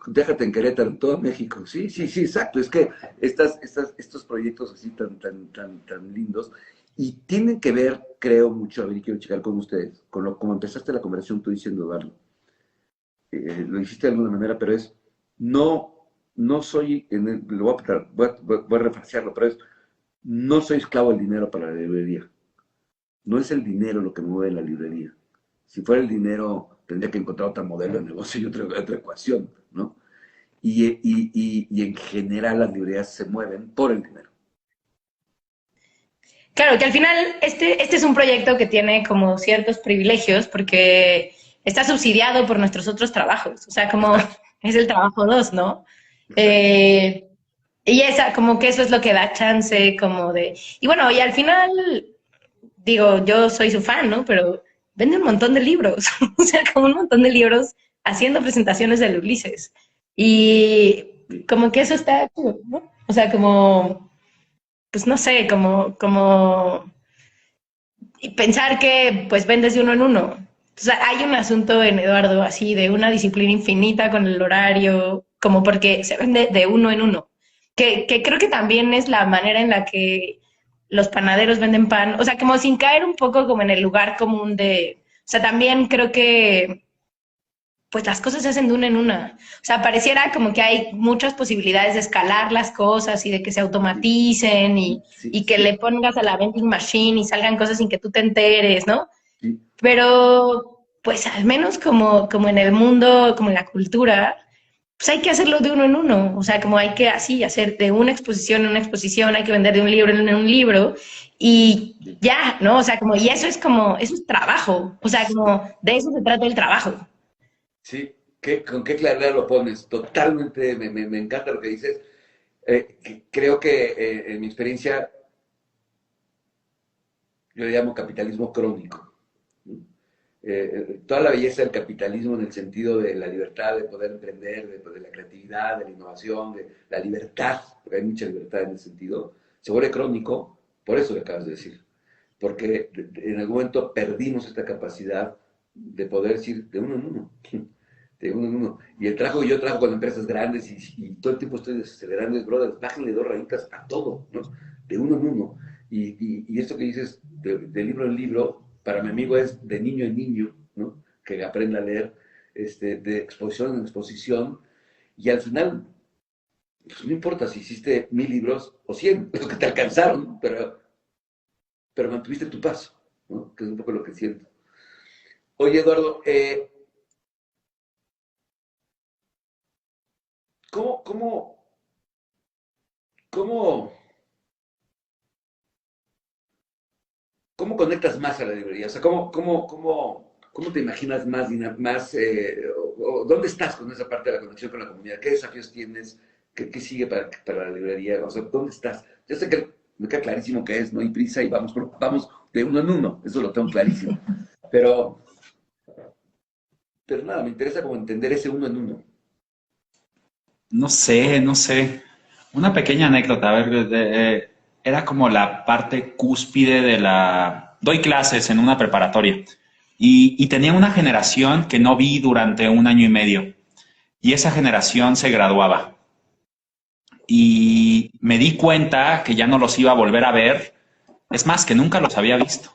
déjate en Querétaro, en todo México. Sí, exacto. Es que estos proyectos así tan lindos y tienen que ver, creo mucho, a ver, y quiero checar con ustedes, como empezaste la conversación tú diciendo, Eduardo. Lo hiciste de alguna manera, pero no soy, lo voy a refrasearlo, pero no soy esclavo del dinero para la librería. No es el dinero lo que mueve la librería. Si fuera el dinero, tendría que encontrar otro modelo de negocio y otra ecuación, ¿no? Y en general las librerías se mueven por el dinero. Claro, que al final este es un proyecto que tiene como ciertos privilegios porque está subsidiado por nuestros otros trabajos. O sea, como Exacto, es el trabajo 2, ¿no? exacto. Eh, y esa, como que eso es lo que da chance, como de... Y bueno, y al final, digo, yo soy su fan, ¿no? Pero vende un montón de libros, o sea, como un montón de libros haciendo presentaciones del Ulises. Y Sí, como que eso está, cool, ¿no? O sea, como, pues no sé, como y pensar que pues vendes de uno en uno. O sea, hay un asunto en Eduardo así de una disciplina infinita con el horario, como porque se vende de uno en uno, que creo que también es la manera en la que los panaderos venden pan, o sea, como sin caer un poco como en el lugar común de, o sea, también creo que pues las cosas se hacen de una en una. O sea, pareciera como que hay muchas posibilidades de escalar las cosas y de que se sí, automaticen sí, y que le sí, pongas a la vending machine y salgan cosas sin que tú te enteres, ¿no? sí, Pero, pues al menos como en el mundo, como en la cultura, pues hay que hacerlo de uno en uno. O sea, como hay que así hacer de una exposición en una exposición, hay que vender de un libro en un libro y sí. ya, ¿no? O sea, como, y eso es como, eso es trabajo. O sea, como de eso se trata el trabajo. Sí, con qué claridad lo pones. Totalmente, me encanta lo que dices. Creo que en mi experiencia yo le llamo capitalismo crónico. ¿No? Toda la belleza del capitalismo en el sentido de la libertad de poder emprender, de la creatividad, de la innovación, de la libertad, porque hay mucha libertad en ese sentido, se vuelve crónico por eso que acabas de decir. Porque en algún momento perdimos esta capacidad de poder decir de uno en uno. De uno en uno. Y el trabajo que yo trabajo con empresas grandes y todo el tiempo estoy desacelerando es, brother, bájenle dos rayitas a todo, ¿no? De uno en uno. Y esto que dices de libro en libro, para mi amigo es de niño en niño, ¿no? Que aprenda a leer, de exposición en exposición, y al final, pues no importa si hiciste 1000 libros o 100, los que te alcanzaron, pero mantuviste tu paso, ¿no? Que es un poco lo que siento. Oye, Eduardo, ¿cómo, cómo, cómo, cómo conectas más a la librería? O sea, ¿cómo te imaginas más o dónde estás con esa parte de la conexión con la comunidad? ¿Qué desafíos tienes? ¿Qué sigue para la librería? O sea, ¿dónde estás? Yo sé que me queda clarísimo que es, no hay prisa y vamos de uno en uno, eso lo tengo clarísimo. Pero, pero nada, me interesa como entender ese uno en uno. No sé, no sé. Una pequeña anécdota, a ver, era como la parte cúspide de la... Doy clases en una preparatoria y tenía una generación que no vi durante un año y medio y esa generación se graduaba y me di cuenta que ya no los iba a volver a ver, es más, que nunca los había visto.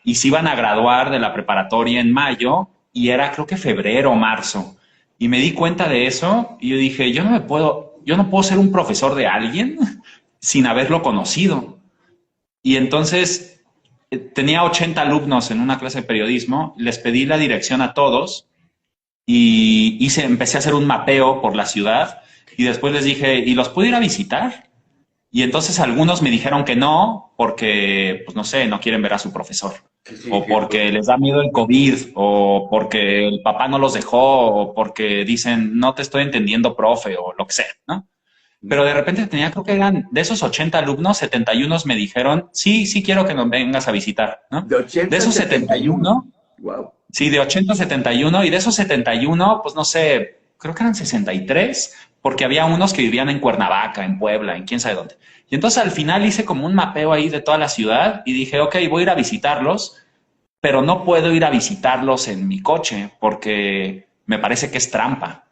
Y se iban a graduar de la preparatoria en mayo y era creo que febrero o marzo. Y me di cuenta de eso y yo dije, yo no puedo ser un profesor de alguien sin haberlo conocido. Y entonces tenía 80 alumnos en una clase de periodismo, les pedí la dirección a todos y empecé a hacer un mapeo por la ciudad y después les dije, ¿y los puedo ir a visitar? Y entonces algunos me dijeron que no, porque, pues no sé, no quieren ver a su profesor, Sí, sí, o porque les da miedo el COVID, o porque el papá no los dejó, o porque dicen, no te estoy entendiendo, profe, o lo que sea, ¿no? Pero de repente tenía, creo que eran de esos 80 alumnos, 71 me dijeron, sí, sí quiero que nos vengas a visitar, ¿no? de De 80 a esos 71. 71, Wow. sí, de 80 a 71, y de esos 71, pues no sé, creo que eran 63, porque había unos que vivían en Cuernavaca, en Puebla, en quién sabe dónde. Y entonces al final hice como un mapeo ahí de toda la ciudad y dije, ok, voy a ir a visitarlos, pero no puedo ir a visitarlos en mi coche porque me parece que es trampa.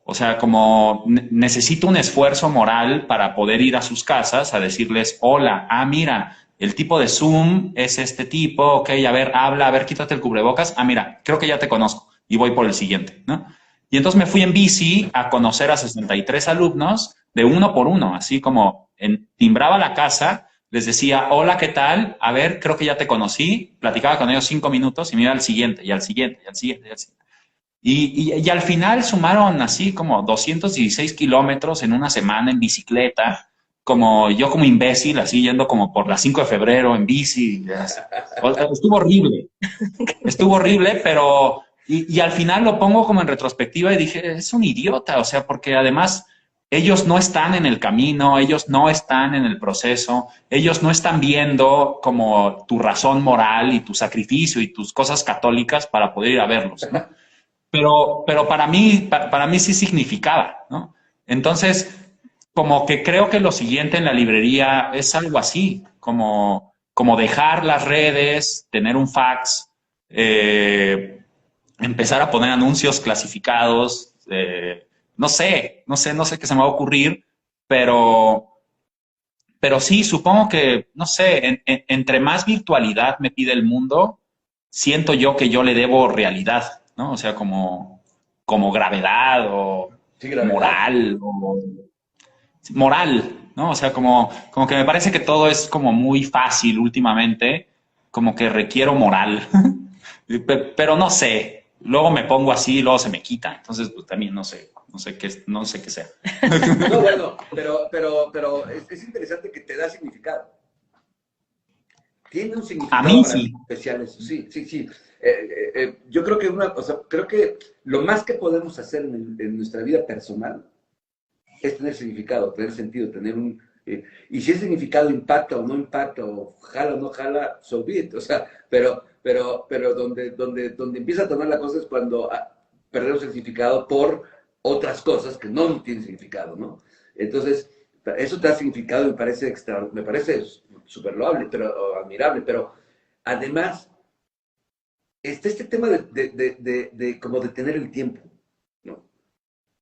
O sea, como necesito un esfuerzo moral para poder ir a sus casas a decirles, hola, mira, el tipo de Zoom es este tipo, ok, a ver, habla, a ver, quítate el cubrebocas, mira, creo que ya te conozco y voy por el siguiente, ¿no? Y entonces me fui en bici a conocer a 63 alumnos de uno por uno, así como timbraba la casa, les decía, hola, ¿qué tal? A ver, creo que ya te conocí, platicaba con ellos 5 minutos y me iba al siguiente, y al siguiente, y al siguiente, y al siguiente. Y al final sumaron así como 216 kilómetros en una semana en bicicleta. como yo como imbécil, así yendo como por las 5 de febrero en bici. Estuvo horrible, pero... Y al final lo pongo como en retrospectiva y dije, es un idiota, o sea, porque además ellos no están en el camino, ellos no están en el proceso, ellos no están viendo como tu razón moral y tu sacrificio y tus cosas católicas para poder ir a verlos, ¿no? Pero para mí sí significaba, ¿no? Entonces, como que creo que lo siguiente en la librería es algo así, como dejar las redes, tener un fax, empezar a poner anuncios clasificados, no sé qué se me va a ocurrir, pero, pero sí, supongo que, no sé, entre más virtualidad me pide el mundo, siento yo que yo le debo realidad, ¿no? O sea, como gravedad o Sí, gravedad. moral, moral, ¿no? O sea, como que me parece que todo es como muy fácil últimamente, como que requiero moral. Pero no sé, luego me pongo así y luego se me quita, entonces pues también no sé qué sea. No, bueno, pero es interesante que te da significado. Tiene un A significado mí para ti sí. especial eso, sí, sí, sí. Yo creo que creo que lo más que podemos hacer en nuestra vida personal es tener significado, tener sentido, tener un... y si ese significado impacta o no impacta, o jala o no jala, so be it. O sea, pero donde empieza a tomar la cosa es cuando perdemos el significado por otras cosas que no tienen significado, ¿no? Entonces, eso te da significado y me parece súper loable, o admirable, pero además está este tema de como de tener el tiempo, ¿no?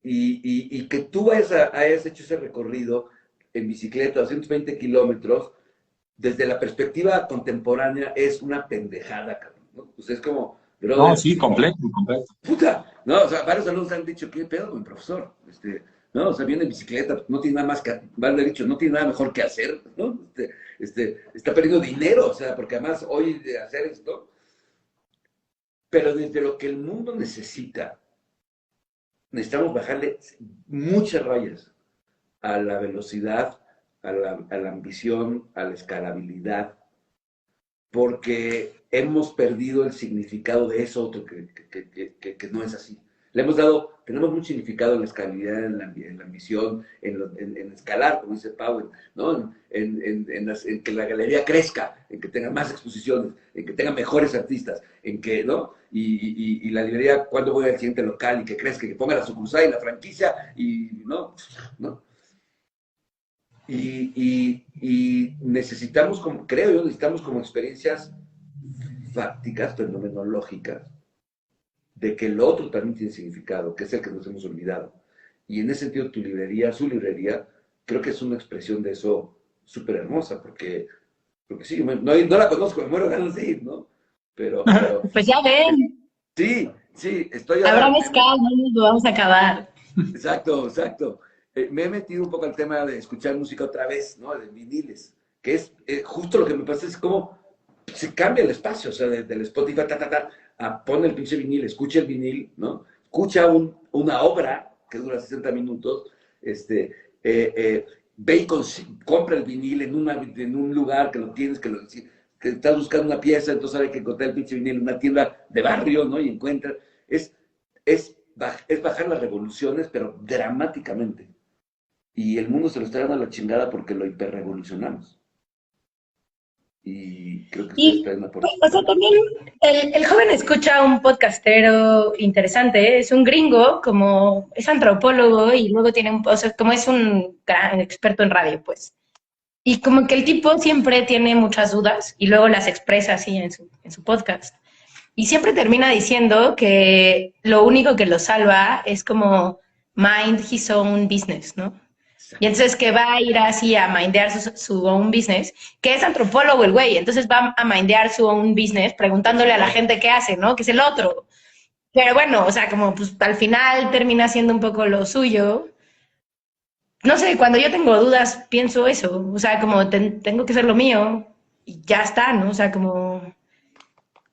Y que tú hayas hecho ese recorrido en bicicleta, 220 kilómetros, desde la perspectiva contemporánea es una pendejada, cabrón, ¿no? Pues es como, No, brother, sí, completo, completo. puta, ¿no? O sea, varios alumnos han dicho, ¿qué pedo, mi profesor? ¿No? O sea, viene en bicicleta, no tiene nada más que, van a dicho, no tiene nada mejor que hacer, ¿no? Está perdiendo dinero, o sea, porque además hoy de hacer esto, pero desde lo que el mundo necesita, necesitamos bajarle muchas rayas a la velocidad, a la ambición, a la escalabilidad, porque hemos perdido el significado de eso otro que no es así. Tenemos mucho significado en la escalabilidad, en la ambición, en escalar, como dice Powell, ¿no? En que la galería crezca, en que tenga más exposiciones, en que tenga mejores artistas, en que, ¿no? Y la librería, cuando voy al siguiente local y que crezca, que ponga la sucursal y la franquicia, y, ¿no? Y necesitamos, creo yo, necesitamos como experiencias fácticas, fenomenológicas, de que el otro también tiene significado, que es el que nos hemos olvidado. Y en ese sentido, su librería, creo que es una expresión de eso súper hermosa, porque sí, no la conozco, me muero de ganas de ir, ¿no? Pero Pues ya ven, sí, sí, estoy habrá ahora, mezcal, no nos lo vamos a acabar. exacto, exacto. Me he metido un poco al tema de escuchar música otra vez, ¿no? De viniles, que es justo lo que me pasa, es como se cambia el espacio, o sea, del Spotify, pone el pinche vinil, escucha el vinil, ¿no? Escucha una obra que dura 60 minutos, ve y compra el vinil en un lugar que lo tienes, que estás buscando una pieza, entonces hay que encontrar el pinche vinil en una tienda de barrio, ¿no? Y encuentras, es, es bajar las revoluciones, pero dramáticamente. Y el mundo se lo está dando a la chingada porque lo hiperrevolucionamos. Y creo que ustedes Y, traen una pues, o sea, aportación. también el joven escucha un podcastero interesante, ¿eh? Es un gringo, como es antropólogo y luego tiene o sea, como es un gran experto en radio, pues. Y como que el tipo siempre tiene muchas dudas y luego las expresa así en su podcast. Y siempre termina diciendo que lo único que lo salva es como mind his own business, ¿no? Y Exacto. entonces que va a ir así a mindear su own business, que es antropólogo el güey, entonces va a mindear su own business Es preguntándole el a la otro. gente qué hace, ¿no? Que es el otro. Pero bueno, o sea, como pues al final termina siendo un poco lo suyo. No sé, cuando yo tengo dudas pienso eso, o sea, como tengo que hacer lo mío y ya está, ¿no? O sea, como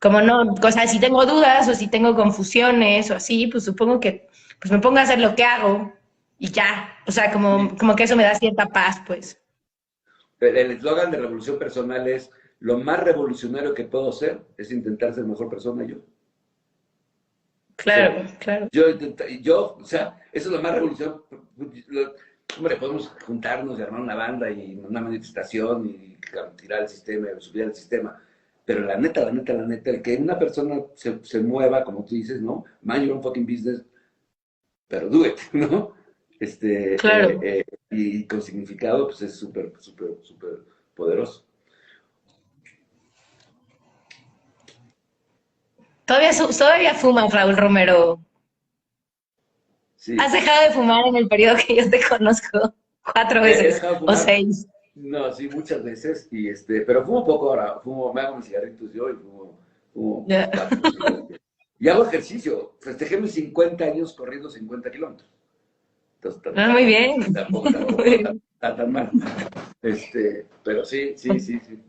no, o sea, si tengo dudas o si tengo confusiones o así, pues supongo que pues me pongo a hacer lo que hago y ya, o sea, Sí, como que eso me da cierta paz, pues. El eslogan de Revolución Personal es: lo más revolucionario que puedo ser es intentar ser mejor persona yo. O sea, Claro, claro. o sea, eso es lo más revolucionario. Hombre, podemos juntarnos y armar una banda y una manifestación y tirar el sistema, subir al sistema. Pero la neta, el que una persona se mueva, como tú dices, ¿no? Mind your own fucking business, pero do it, ¿no? Claro. Y con significado, pues es súper, súper, súper poderoso. Todavía fumas, Raúl Romero. Sí, Has dejado de fumar en el periodo que yo te conozco 4 he veces dejado de o fumar, 6. no, sí, muchas veces, pero fumo poco ahora, me hago mis cigarritos yo y fumo Ya. 4 cigarros. Y hago ejercicio, festejé mis 50 años corriendo 50 kilómetros. Entonces, Ah, muy bien. tampoco Muy bien. está tan mal. Pero sí, sí, sí, sí.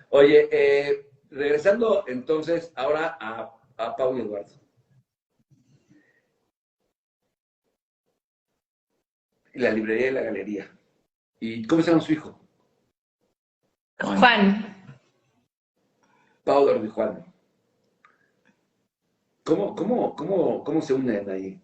Oye, regresando entonces ahora a Pau y Eduardo. Y la librería y la galería. ¿Y cómo se llama su hijo? Juan. Pau, Eduardo y Juan. ¿Cómo se unen ahí?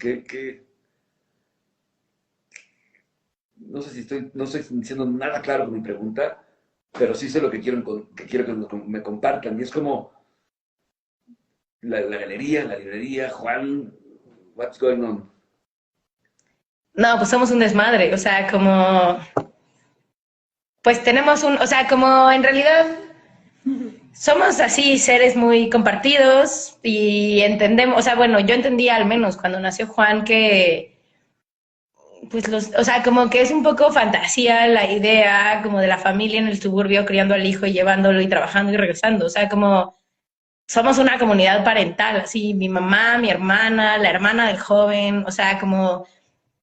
No sé si no estoy diciendo nada claro con mi pregunta, pero sí sé lo que quiero que me compartan. Y es como la galería, la librería, Juan, what's going on? No, pues somos un desmadre. O sea, como. Pues tenemos o sea, como en realidad somos así seres muy compartidos y entendemos, o sea, bueno, yo entendía al menos cuando nació Juan que, pues o sea, como que es un poco fantasía la idea como de la familia en el suburbio criando al hijo y llevándolo y trabajando y regresando, o sea, como somos una comunidad parental, así, mi mamá, mi hermana, la hermana del joven, o sea, como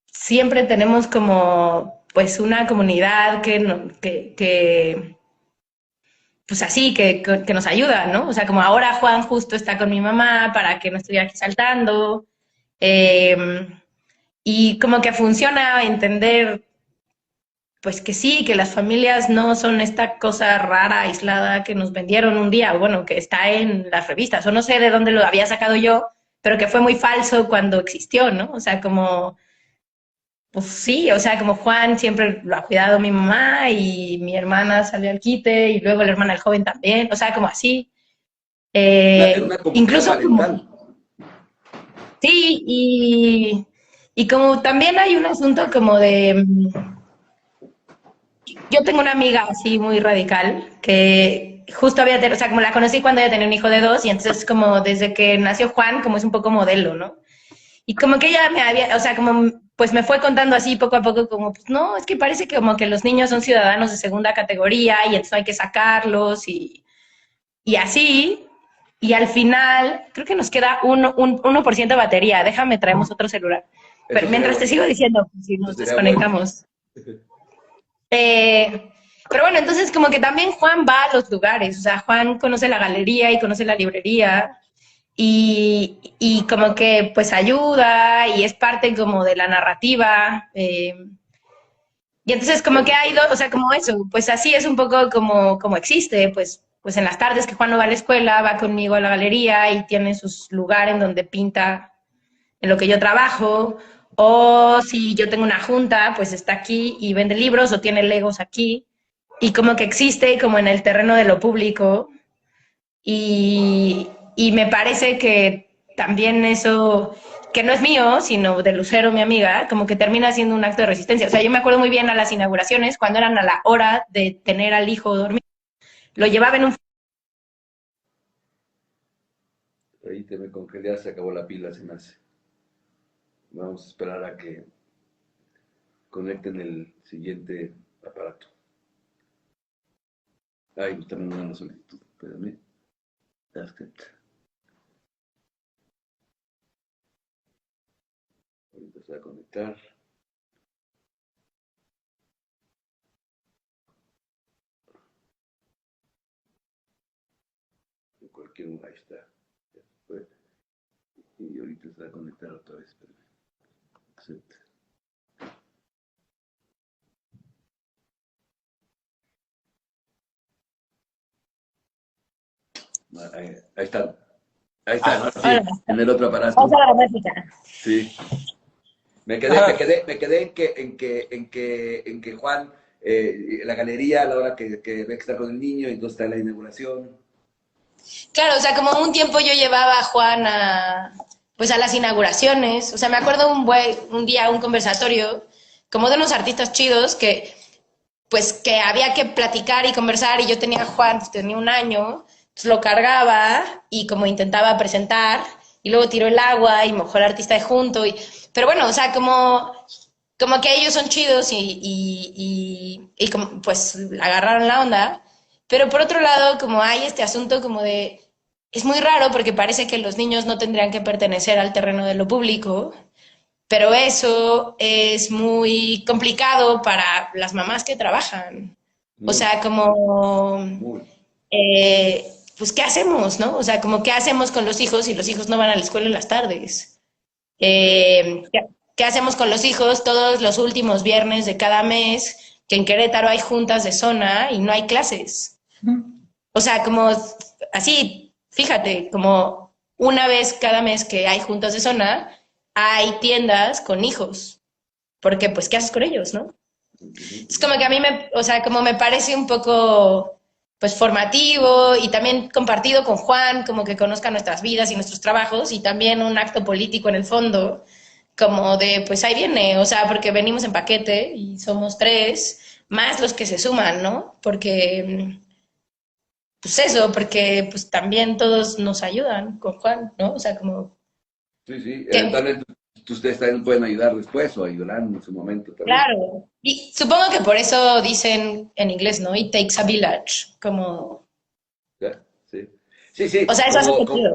siempre tenemos como, pues, una comunidad que pues así, que nos ayuda, ¿no? O sea, como ahora Juan justo está con mi mamá para que no estuviera aquí saltando. eh, y como que funciona entender, pues que sí, que las familias no son esta cosa rara, aislada que nos vendieron un día, bueno, que está en las revistas, o no sé de dónde lo había sacado yo, pero que fue muy falso cuando existió, ¿no? O sea, como pues sí, o sea, como Juan siempre lo ha cuidado mi mamá y mi hermana salió al quite y luego la hermana del joven también, o sea, como así. Una comunidad Incluso como, parental. sí, y como también hay un asunto como de, yo tengo una amiga así muy radical que justo había, o sea, como la conocí cuando ella tenía un hijo de 2 y entonces como desde que nació Juan, como es un poco modelo, ¿no? Y como que ella me había, o sea, como pues me fue contando así poco a poco como, pues no, es que parece que como que los niños son ciudadanos de segunda categoría y entonces hay que sacarlos y así. Y al final, creo que nos queda un 1% de batería. Déjame, traemos otro celular. Eso Pero sería mientras te bueno. sigo diciendo, pues, si Eso nos sería bueno. desconectamos. Pero bueno, entonces como que también Juan va a los lugares, o sea, Juan conoce la galería y conoce la librería y como que pues ayuda y es parte como de la narrativa. Y entonces como que ha ido, o sea, como eso, pues así es un poco como existe, pues en las tardes que Juan no va a la escuela, va conmigo a la galería y tiene sus lugares en donde pinta en lo que yo trabajo, o si yo tengo una junta, pues está aquí y vende libros o tiene legos aquí, y como que existe como en el terreno de lo público, y me parece que también eso, que no es mío, sino de Lucero, mi amiga, como que termina siendo un acto de resistencia. O sea, yo me acuerdo muy bien a las inauguraciones, cuando eran a la hora de tener al hijo dormido, lo llevaba en un. Ahí te me congelé, se acabó la pila, se me hace. Vamos a esperar a que conecten el siguiente aparato. Ay, me está mandando una solicitud. Espérame. Ahorita se va a conectar. Ahí está. Y ahorita se va a conectar otra vez. Espérame. Acepta. Ahí están. Ahí están, Ah, sí, Hola, en el otro vamos aparato. a la música. Sí. Me quedé en que Juan, la galería, a la hora que ve que está con el niño, y entonces está la inauguración. Claro, o sea, como un tiempo yo llevaba a Juan pues a las inauguraciones. O sea, me acuerdo un día un conversatorio como de unos artistas chidos pues que había que platicar y conversar y yo tenía a Juan, pues, tenía un año, pues lo cargaba y como intentaba presentar y luego tiró el agua y mojó al artista de junto. Pero bueno, o sea, como que ellos son chidos y como, pues agarraron la onda. Pero por otro lado, como hay este asunto como de, es muy raro porque parece que los niños no tendrían que pertenecer al terreno de lo público, pero eso es muy complicado para las mamás que trabajan. O Muy, sea, como, muy. pues, ¿qué hacemos, no? O sea, como, ¿qué hacemos con los hijos si los hijos no van a la escuela en las tardes? ¿Qué hacemos con los hijos todos los últimos viernes de cada mes? Que en Querétaro hay juntas de zona y no hay clases. O sea, como así, fíjate, como una vez cada mes que hay juntas de zona, hay tiendas con hijos. Porque, pues, ¿qué haces con ellos, no? Es como que a mí o sea, como me parece un poco, pues, formativo y también compartido con Juan, como que conozca nuestras vidas y nuestros trabajos y también un acto político en el fondo, como de, pues ahí viene, o sea, porque venimos en paquete y somos tres, más los que se suman, ¿no? Porque, pues eso, porque pues también todos nos ayudan con Juan, ¿no? O sea, como Sí, sí. que, Eventualmente ustedes también pueden ayudar después o ayudarán en su momento también. claro. Y supongo que por eso dicen en inglés, ¿no? It takes a village, como, ¿Ya? Sí. Sí, sí. o sea, eso hace sentido.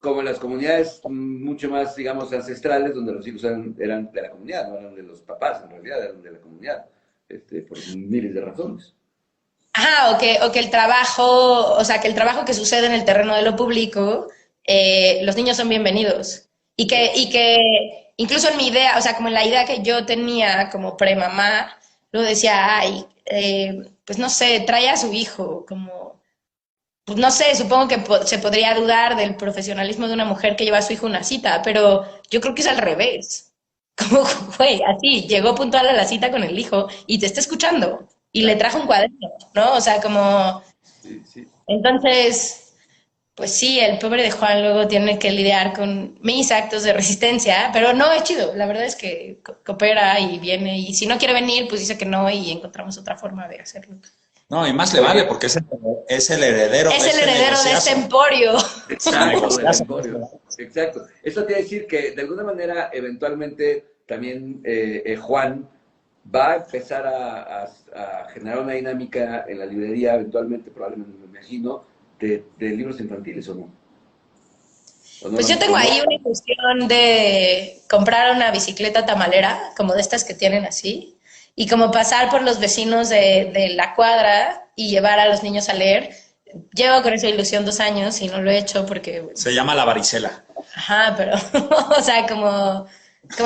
Como en las comunidades mucho más, digamos, ancestrales, donde los hijos eran de la comunidad, no eran de los papás, en realidad eran de la comunidad, por miles de razones. Ajá, o que el trabajo, o sea, que el trabajo que sucede en el terreno de lo público, los niños son bienvenidos. Claro. Y que incluso en mi idea, o sea, como en la idea que yo tenía como premamá, luego decía, ay, pues no sé, trae a su hijo, como, pues no sé, supongo que se podría dudar del profesionalismo de una mujer que lleva a su hijo a una cita, pero yo creo que es al revés. Como, güey, así, llegó puntual a la cita con el hijo y te está escuchando y le Claro. trajo un cuaderno, ¿no? O sea, como, Sí, sí. entonces, pues sí, el pobre de Juan luego tiene que lidiar con mis actos de resistencia, pero no, es chido, la verdad es que coopera y viene y si no quiere venir, pues dice que no y encontramos otra forma de hacerlo. no, y más le vale Oye, porque es el heredero Es de el este heredero de este negociazo. emporio. exacto, del Negociazo. emporio. Exacto. Eso quiere decir que de alguna manera, eventualmente, también Juan va a empezar a generar una dinámica en la librería, eventualmente, probablemente, me imagino, de libros infantiles, ¿o no? ¿O no, Pues yo tengo o no? ahí una ilusión de comprar una bicicleta tamalera, como de estas que tienen así, y como pasar por los vecinos de la cuadra y llevar a los niños a leer. Llevo con esa ilusión 2 años y no lo he hecho porque, bueno, Se llama la varicela. ajá, pero, o sea, como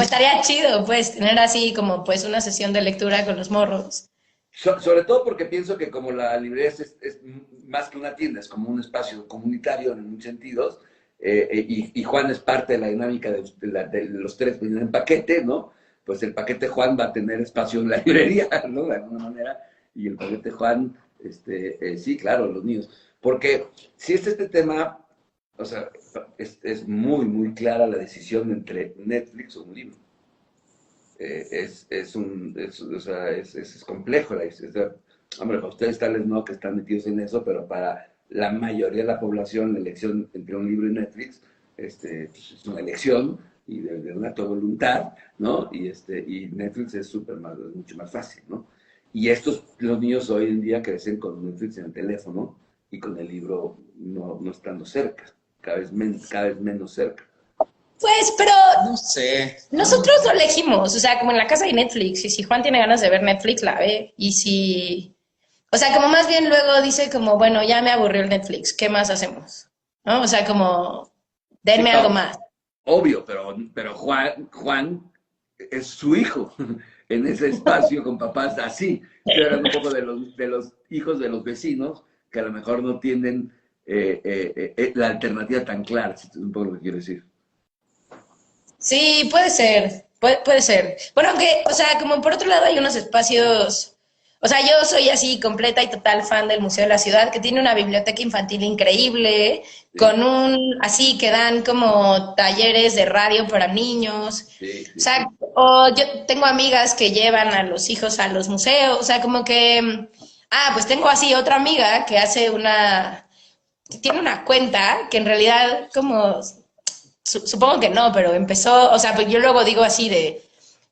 estaría chido, pues, tener así como, pues, una sesión de lectura con los morros. Sobre todo porque pienso que como la librería es más que una tienda, es como un espacio comunitario en muchos sentidos, y Juan es parte de la dinámica de los tres que vienen en paquete, ¿no? Pues el paquete Juan va a tener espacio en la librería, ¿no? De alguna manera, y el paquete Juan, sí, claro, los niños. Porque si este tema, o sea, es muy, muy clara la decisión entre Netflix o un libro. O sea, es complejo la historia. Hombre, para ustedes tal vez no que están metidos en eso, pero para la mayoría de la población, la elección entre un libro y Netflix, pues es una elección y de una voluntad, ¿no? Y Netflix es mucho más fácil, ¿no? Y los niños hoy en día crecen con Netflix en el teléfono y con el libro no estando cerca, cada vez menos cerca. Pues, pero No sé. nosotros lo elegimos, o sea, como en la casa de Netflix, y si Juan tiene ganas de ver Netflix, la ve, y si, o sea, como más bien luego dice como, bueno, ya me aburrió el Netflix, ¿qué más hacemos? ¿No? O sea, como, Sí, denme algo no, más. obvio, pero Juan es su hijo en ese espacio con papás así. Estoy hablando un poco de los hijos de los vecinos que a lo mejor no tienen la alternativa tan clara, si es un poco lo que quiero decir. Sí, puede ser, puede ser. Bueno, aunque, o sea, como por otro lado hay unos espacios, o sea, yo soy así completa y total fan del Museo de la Ciudad, que tiene una biblioteca infantil increíble, Sí, con así que dan como talleres de radio para niños. sí, O sí, sea, sí. o yo tengo amigas que llevan a los hijos a los museos, o sea, como que, pues tengo así otra amiga que tiene una cuenta que en realidad como supongo que no, pero empezó, o sea, pues yo luego digo así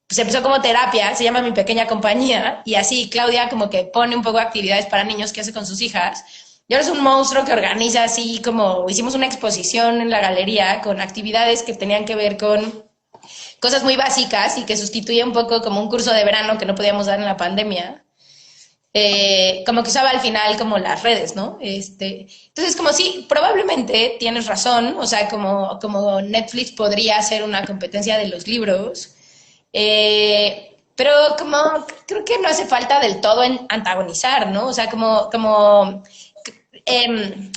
pues empezó como terapia, se llama Mi Pequeña Compañía, y así Claudia como que pone un poco de actividades para niños que hace con sus hijas. Y ahora es un monstruo que organiza así como, hicimos una exposición en la galería con actividades que tenían que ver con cosas muy básicas y que sustituía un poco como un curso de verano que no podíamos dar en la pandemia. Como que usaba al final como las redes, ¿no? Entonces, como sí, probablemente tienes razón, o sea, como Netflix podría ser una competencia de los libros, pero como creo que no hace falta del todo en antagonizar, ¿no? O sea, em,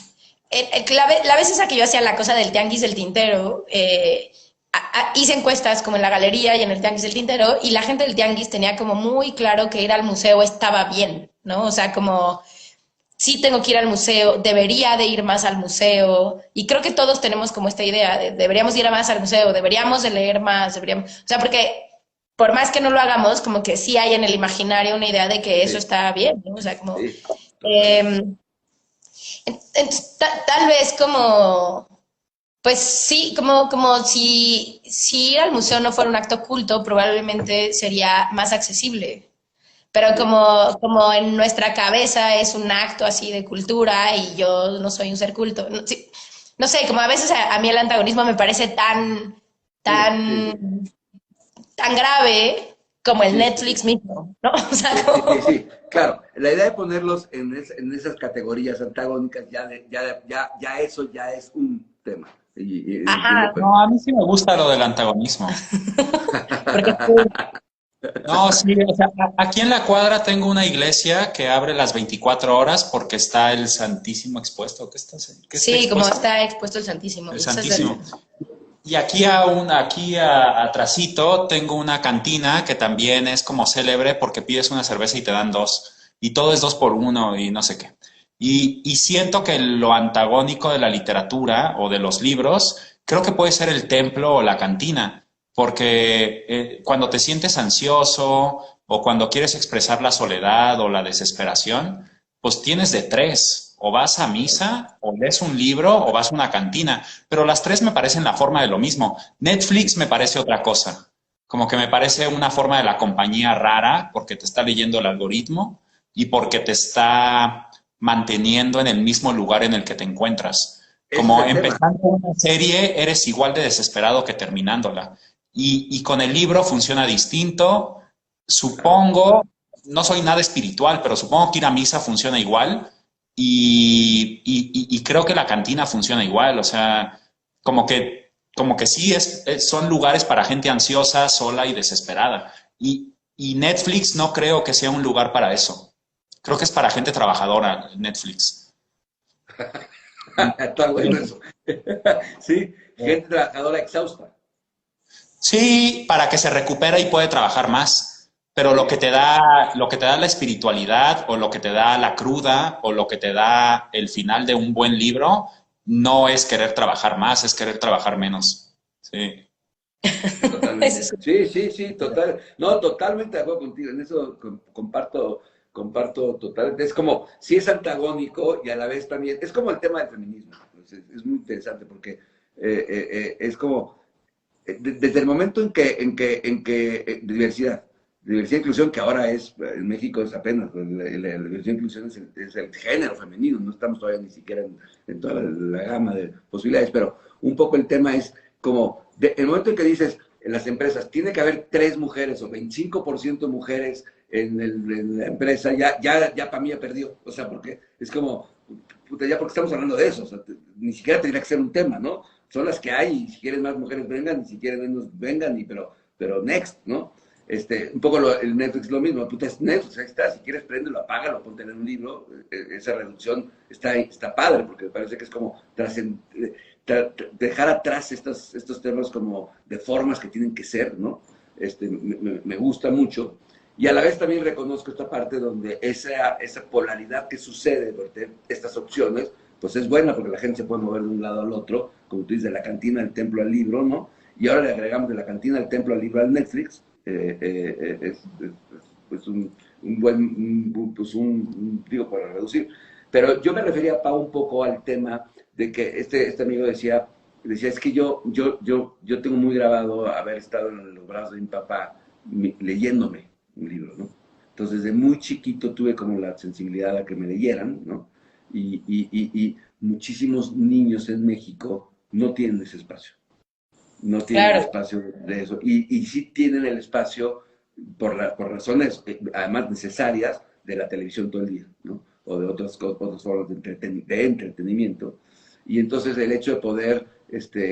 la vez esa que yo hacía la cosa del tianguis del tintero, hice encuestas como en la galería y en el tianguis del tintero y la gente del tianguis tenía como muy claro que ir al museo estaba bien, ¿no? O sea, como sí tengo que ir al museo, debería de ir más al museo y creo que todos tenemos como esta idea de deberíamos ir más al museo, deberíamos de leer más, deberíamos, o sea, porque por más que no lo hagamos, como que sí hay en el imaginario una idea de que eso Sí, está bien, ¿no? O sea, como sí, totalmente. eh, tal vez como pues sí, como si ir al museo no fuera un acto culto, probablemente sería más accesible. Pero Sí. como en nuestra cabeza es un acto así de cultura y yo no soy un ser culto. No, sí, no sé, como a veces a mí el antagonismo me parece Sí, sí, sí, tan, tan grave como el sí, sí, Netflix sí. mismo, ¿no? O sea, Sí, sí, sí, como... sí. Claro, la idea de ponerlos en esas categorías antagónicas, ya eso ya es un tema. Y entiendo Ajá, No, a perfecto. mí sí me gusta lo del antagonismo. porque No, sí, o sea, aquí en la cuadra tengo una iglesia que abre las 24 horas porque está el Santísimo expuesto. ¿Qué está sí, como expuesto? está expuesto el Santísimo, El el sacerdote. Santísimo. Y aquí atrasito tengo una cantina que también es como célebre porque pides una cerveza y te dan dos. Y todo es 2 por 1 y no sé qué. Y siento que lo antagónico de la literatura o de los libros, creo que puede ser el templo o la cantina. Porque cuando te sientes ansioso o cuando quieres expresar la soledad o la desesperación, pues tienes de tres. O vas a misa, o lees un libro, o vas a una cantina. Pero las tres me parecen la forma de lo mismo. Netflix me parece otra cosa. Como que me parece una forma de la compañía rara porque te está leyendo el algoritmo y porque te está manteniendo en el mismo lugar en el que te encuentras. Ese es Como el tema. empezando una serie, eres igual de desesperado que terminándola. Y con el libro funciona distinto. Claro. Supongo, no soy nada espiritual, pero supongo que ir a misa funciona igual y creo que la cantina funciona igual, o sea, como que sí son lugares para gente ansiosa, sola y desesperada. Y Netflix no creo que sea un lugar para eso. Creo que es para gente trabajadora, Netflix. Está bueno eso. Sí, gente trabajadora exhausta. Sí, para que se recupera y puede trabajar más. Pero lo que Sí, te da, lo que te da la espiritualidad, o lo que te da la cruda, o lo que te da el final de un buen libro, no es querer trabajar más, es querer trabajar menos. Sí. Eso totalmente. sí. Sí, sí, sí, total. No, totalmente de acuerdo contigo. En eso comparto totalmente. Es como, sí es antagónico y a la vez también, es como el tema del feminismo. Pues es muy interesante porque es como, desde el momento en que diversidad e inclusión, que ahora en México es apenas, pues, la diversidad e inclusión es el género femenino, no estamos todavía ni siquiera en toda la gama de posibilidades, pero un poco el tema es como, el momento en que dices, en las empresas, tiene que haber 3 mujeres o 25% mujeres en la empresa, ya para mí ya perdió, o sea, porque es como, puta, ya porque estamos hablando de eso, o sea, ni siquiera tendría que ser un tema, ¿no? Son las que hay, y si quieren más mujeres vengan, y si quieren menos vengan, pero next, ¿no? Un poco el Netflix lo mismo, puta, es Netflix, ahí está, si quieres préndelo, apágalo, ponte en un libro, esa reducción está padre, porque me parece que es como dejar atrás estos temas como de formas que tienen que ser, ¿no? Me gusta mucho. Y a la vez también reconozco esta parte donde esa polaridad que sucede, porque estas opciones, pues es buena porque la gente se puede mover de un lado al otro, como tú dices, de la cantina al templo al libro, ¿no? Y ahora le agregamos de la cantina al templo al libro al Netflix, pues un buen, pues digo, para reducir. Pero yo me refería, Pau, un poco al tema de que este amigo decía, es que yo tengo muy grabado haber estado en los brazos de mi papá leyéndome un libro, ¿no? Entonces, desde muy chiquito tuve como la sensibilidad a que me leyeran, ¿no? Y muchísimos niños en México no tienen ese espacio. No tienen Claro. espacio de eso. Y sí tienen el espacio por razones, además necesarias, de la televisión todo el día, ¿no? O de otras formas de entretenimiento. Y entonces el hecho de poder,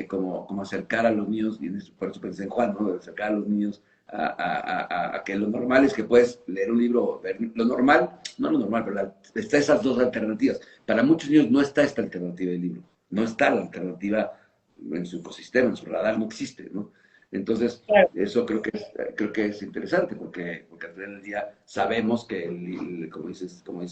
como acercar a los niños, y por eso pensé en Juan, ¿no? De acercar a los niños a que lo normal es que puedes leer un libro, ver lo normal, no lo normal, pero está esas dos alternativas. Para muchos niños no está esta alternativa del libro, no está la alternativa en su ecosistema, en su radar, no existe, ¿no? Entonces, Claro. eso creo que es interesante, porque al final del día sabemos que, como dice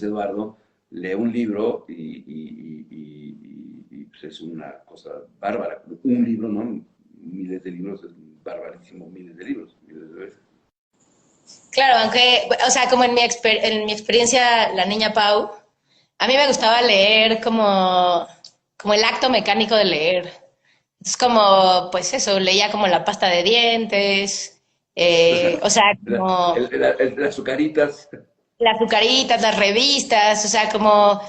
Eduardo, lee un libro y pues es una cosa bárbara. Un libro, ¿no? Miles de libros, es barbarísimo, miles de libros, miles de veces. Claro, aunque, o sea, como en mi experiencia, la niña Pau, a mí me gustaba leer como el acto mecánico de leer. Es como, pues eso, leía como la pasta de dientes, o sea, como Las azucaritas. las azucaritas, las revistas, o sea, como,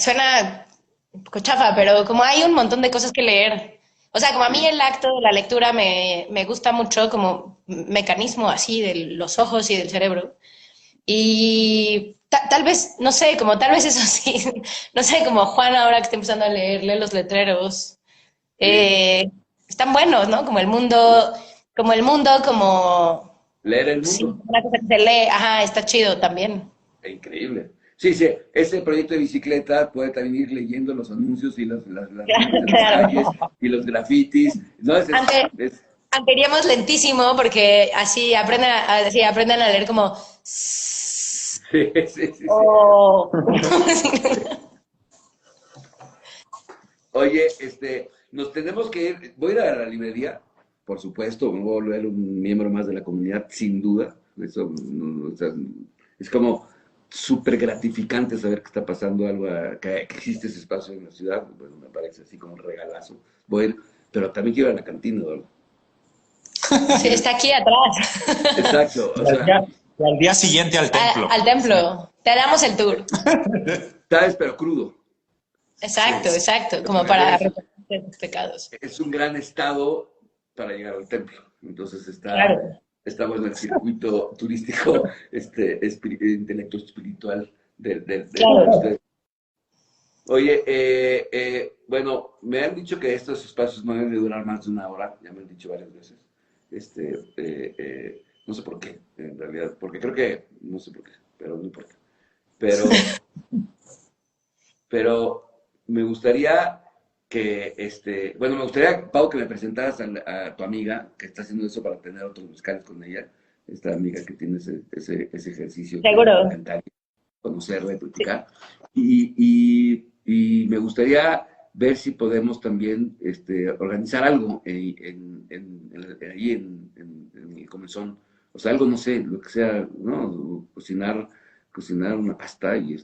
suena un poco chafa, pero como hay un montón de cosas que leer. O sea, como a mí el acto de la lectura me gusta mucho como mecanismo así de los ojos y del cerebro. Y tal vez, no sé, como tal vez eso sí, no sé, como Juan ahora que está empezando a leer, lee los letreros. Sí. Eh, están buenos, ¿no? Como Leer el sí, mundo. una cosa que se lee, ajá, está chido también. Increíble. Sí, sí, ese proyecto de bicicleta puede también ir leyendo los anuncios y las líneas en las Claro. calles y los grafitis. No, Aunque, aunque iríamos lentísimo porque así aprenden a leer como sí, sí, sí, sí. o Oye, nos tenemos que ir. Voy a ir a la librería, por supuesto. Me voy a volver un miembro más de la comunidad, sin duda. Eso, o sea, es como súper gratificante saber que está pasando algo, que existe ese espacio en la ciudad. Bueno, me parece así como un regalazo. Voy a ir, pero también quiero ir a la cantina, ¿no? sí, está aquí atrás. Exacto, o Y al sea, día, y al día siguiente al templo. Al templo. Te damos el tour. sabes, pero crudo. Exacto, Sí. exacto, como Porque para arrepentirte de tus pecados. es un gran estado para llegar al templo. Entonces Claro. está bueno el circuito turístico, intelecto espiritual de Claro. ustedes. Oye, bueno, me han dicho que estos espacios no deben de durar más de una hora, ya me han dicho varias veces. No sé por qué, en realidad, porque creo que, no sé por qué, pero no importa. Pero, pero me gustaría bueno, me gustaría, Pau, que me presentaras a tu amiga que está haciendo eso para tener otros musicales con ella, esta amiga que tiene ese ejercicio que me Seguro. encantaría conocerla y platicar. Y me gustaría ver si podemos también organizar algo ahí en el comezón. O sea, algo, no sé, lo que sea, ¿no? Cocinar una pasta y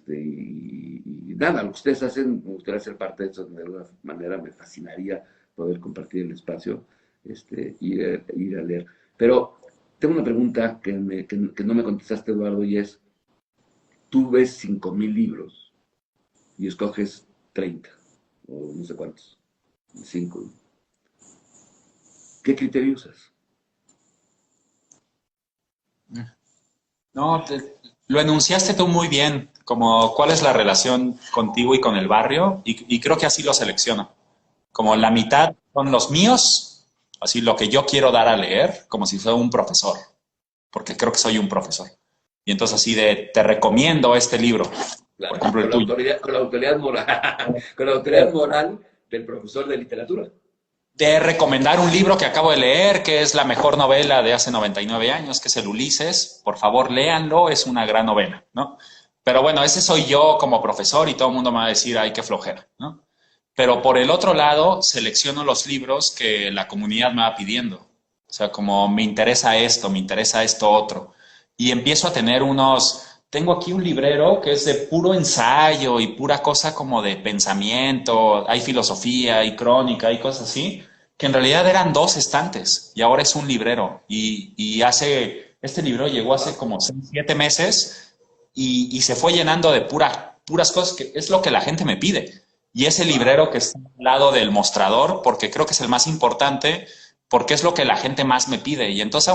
nada, lo que ustedes hacen, me gustaría ser parte de eso de alguna manera, me fascinaría poder compartir el espacio, ir a leer. Pero tengo una pregunta que no me contestaste, Eduardo, y es, tú ves 5,000 libros y escoges 30 o no sé cuántos, 5. ¿Qué criterio usas? No, lo enunciaste tú muy bien, como cuál es la relación contigo y con el barrio, y creo que así lo selecciono. Como la mitad son los míos, así lo que yo quiero dar a leer, como si fuera un profesor. porque creo que soy un profesor. Y entonces así de, te recomiendo este libro, por Claro, ejemplo el tuyo. con la autoridad moral, con la autoridad moral del profesor de literatura. De recomendar un libro que acabo de leer, que es la mejor novela de hace 99 años, que es el Ulises. Por favor, léanlo, es una gran novela, ¿no? Pero bueno, ese soy yo como profesor y todo el mundo me va a decir, ay, qué flojera, ¿no? Pero por el otro lado, selecciono los libros que la comunidad me va pidiendo. O sea, como me interesa esto otro. Y empiezo a tener tengo aquí un librero que es de puro ensayo y pura cosa como de pensamiento, hay filosofía, hay crónica, hay cosas así, que en realidad eran dos estantes y ahora es un librero. Este libro llegó hace como 6, 7 meses y se fue llenando de puras cosas que es lo que la gente me pide. Y ese librero que está al lado del mostrador, porque creo que es el más importante, porque es lo que la gente más me pide. Y entonces,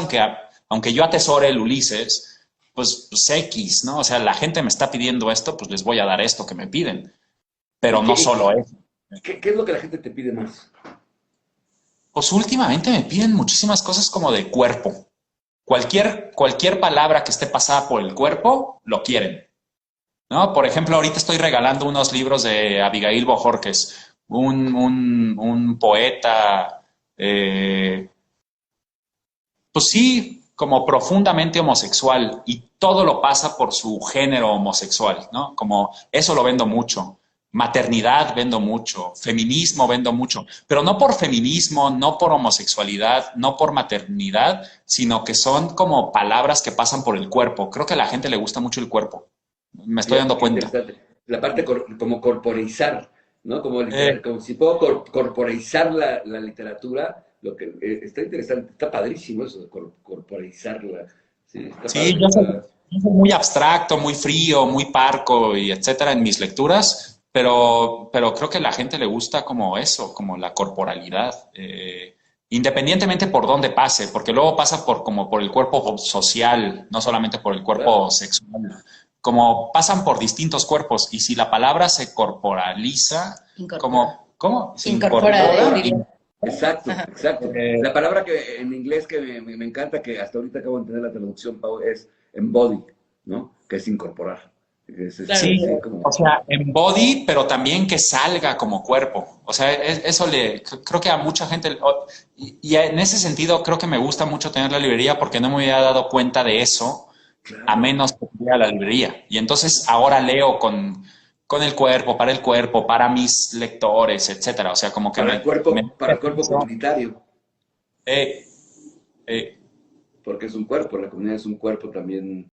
aunque yo atesore el Ulises, pues X, ¿no? O sea, la gente me está pidiendo esto, pues les voy a dar esto que me piden. Pero ¿Y no solo eso. qué es lo que la gente te pide más? Pues últimamente me piden muchísimas cosas como de cuerpo. Cualquier palabra que esté pasada por el cuerpo, lo quieren. ¿No? Por ejemplo, ahorita estoy regalando unos libros de Abigail Bojorquez, un poeta, pues sí, como profundamente homosexual y todo lo pasa por su género homosexual, ¿no? Como eso lo vendo mucho. Maternidad vendo mucho, feminismo vendo mucho, pero no por feminismo, no por homosexualidad, no por maternidad, sino que son como palabras que pasan por el cuerpo. Creo que a la gente le gusta mucho el cuerpo. Me estoy dando Qué cuenta. interesante. La parte como corporizar, ¿no? Eh, Como si puedo corporizar la literatura, lo que está interesante, está padrísimo eso de corporizarla. Sí, está sí, padre. yo soy muy abstracto, muy frío, muy parco y etcétera en mis lecturas, pero creo que a la gente le gusta como eso, como la corporalidad, independientemente por dónde pase, porque luego pasa como por el cuerpo social, no solamente por el Claro. cuerpo sexual, como pasan por distintos cuerpos y si la palabra se corporaliza, Incorpora. ¿cómo? Se Incorpora, incorpora. diría. Exacto, Ajá. exacto. Eh, La palabra que en inglés que me encanta, que hasta ahorita acabo de entender la traducción, Pau, es embody, ¿no? Que es incorporar. Claro. Sí, Sí, o como, sea, embody, pero también que salga como cuerpo. O sea, creo que a mucha gente, y en ese sentido creo que me gusta mucho tener la librería porque no me había dado cuenta de eso a claro, menos que fui a la librería. Y entonces ahora leo con el cuerpo, para mis lectores, etcétera. O sea, como que para el cuerpo comunitario, eh, eh, porque es un cuerpo, la comunidad es un cuerpo también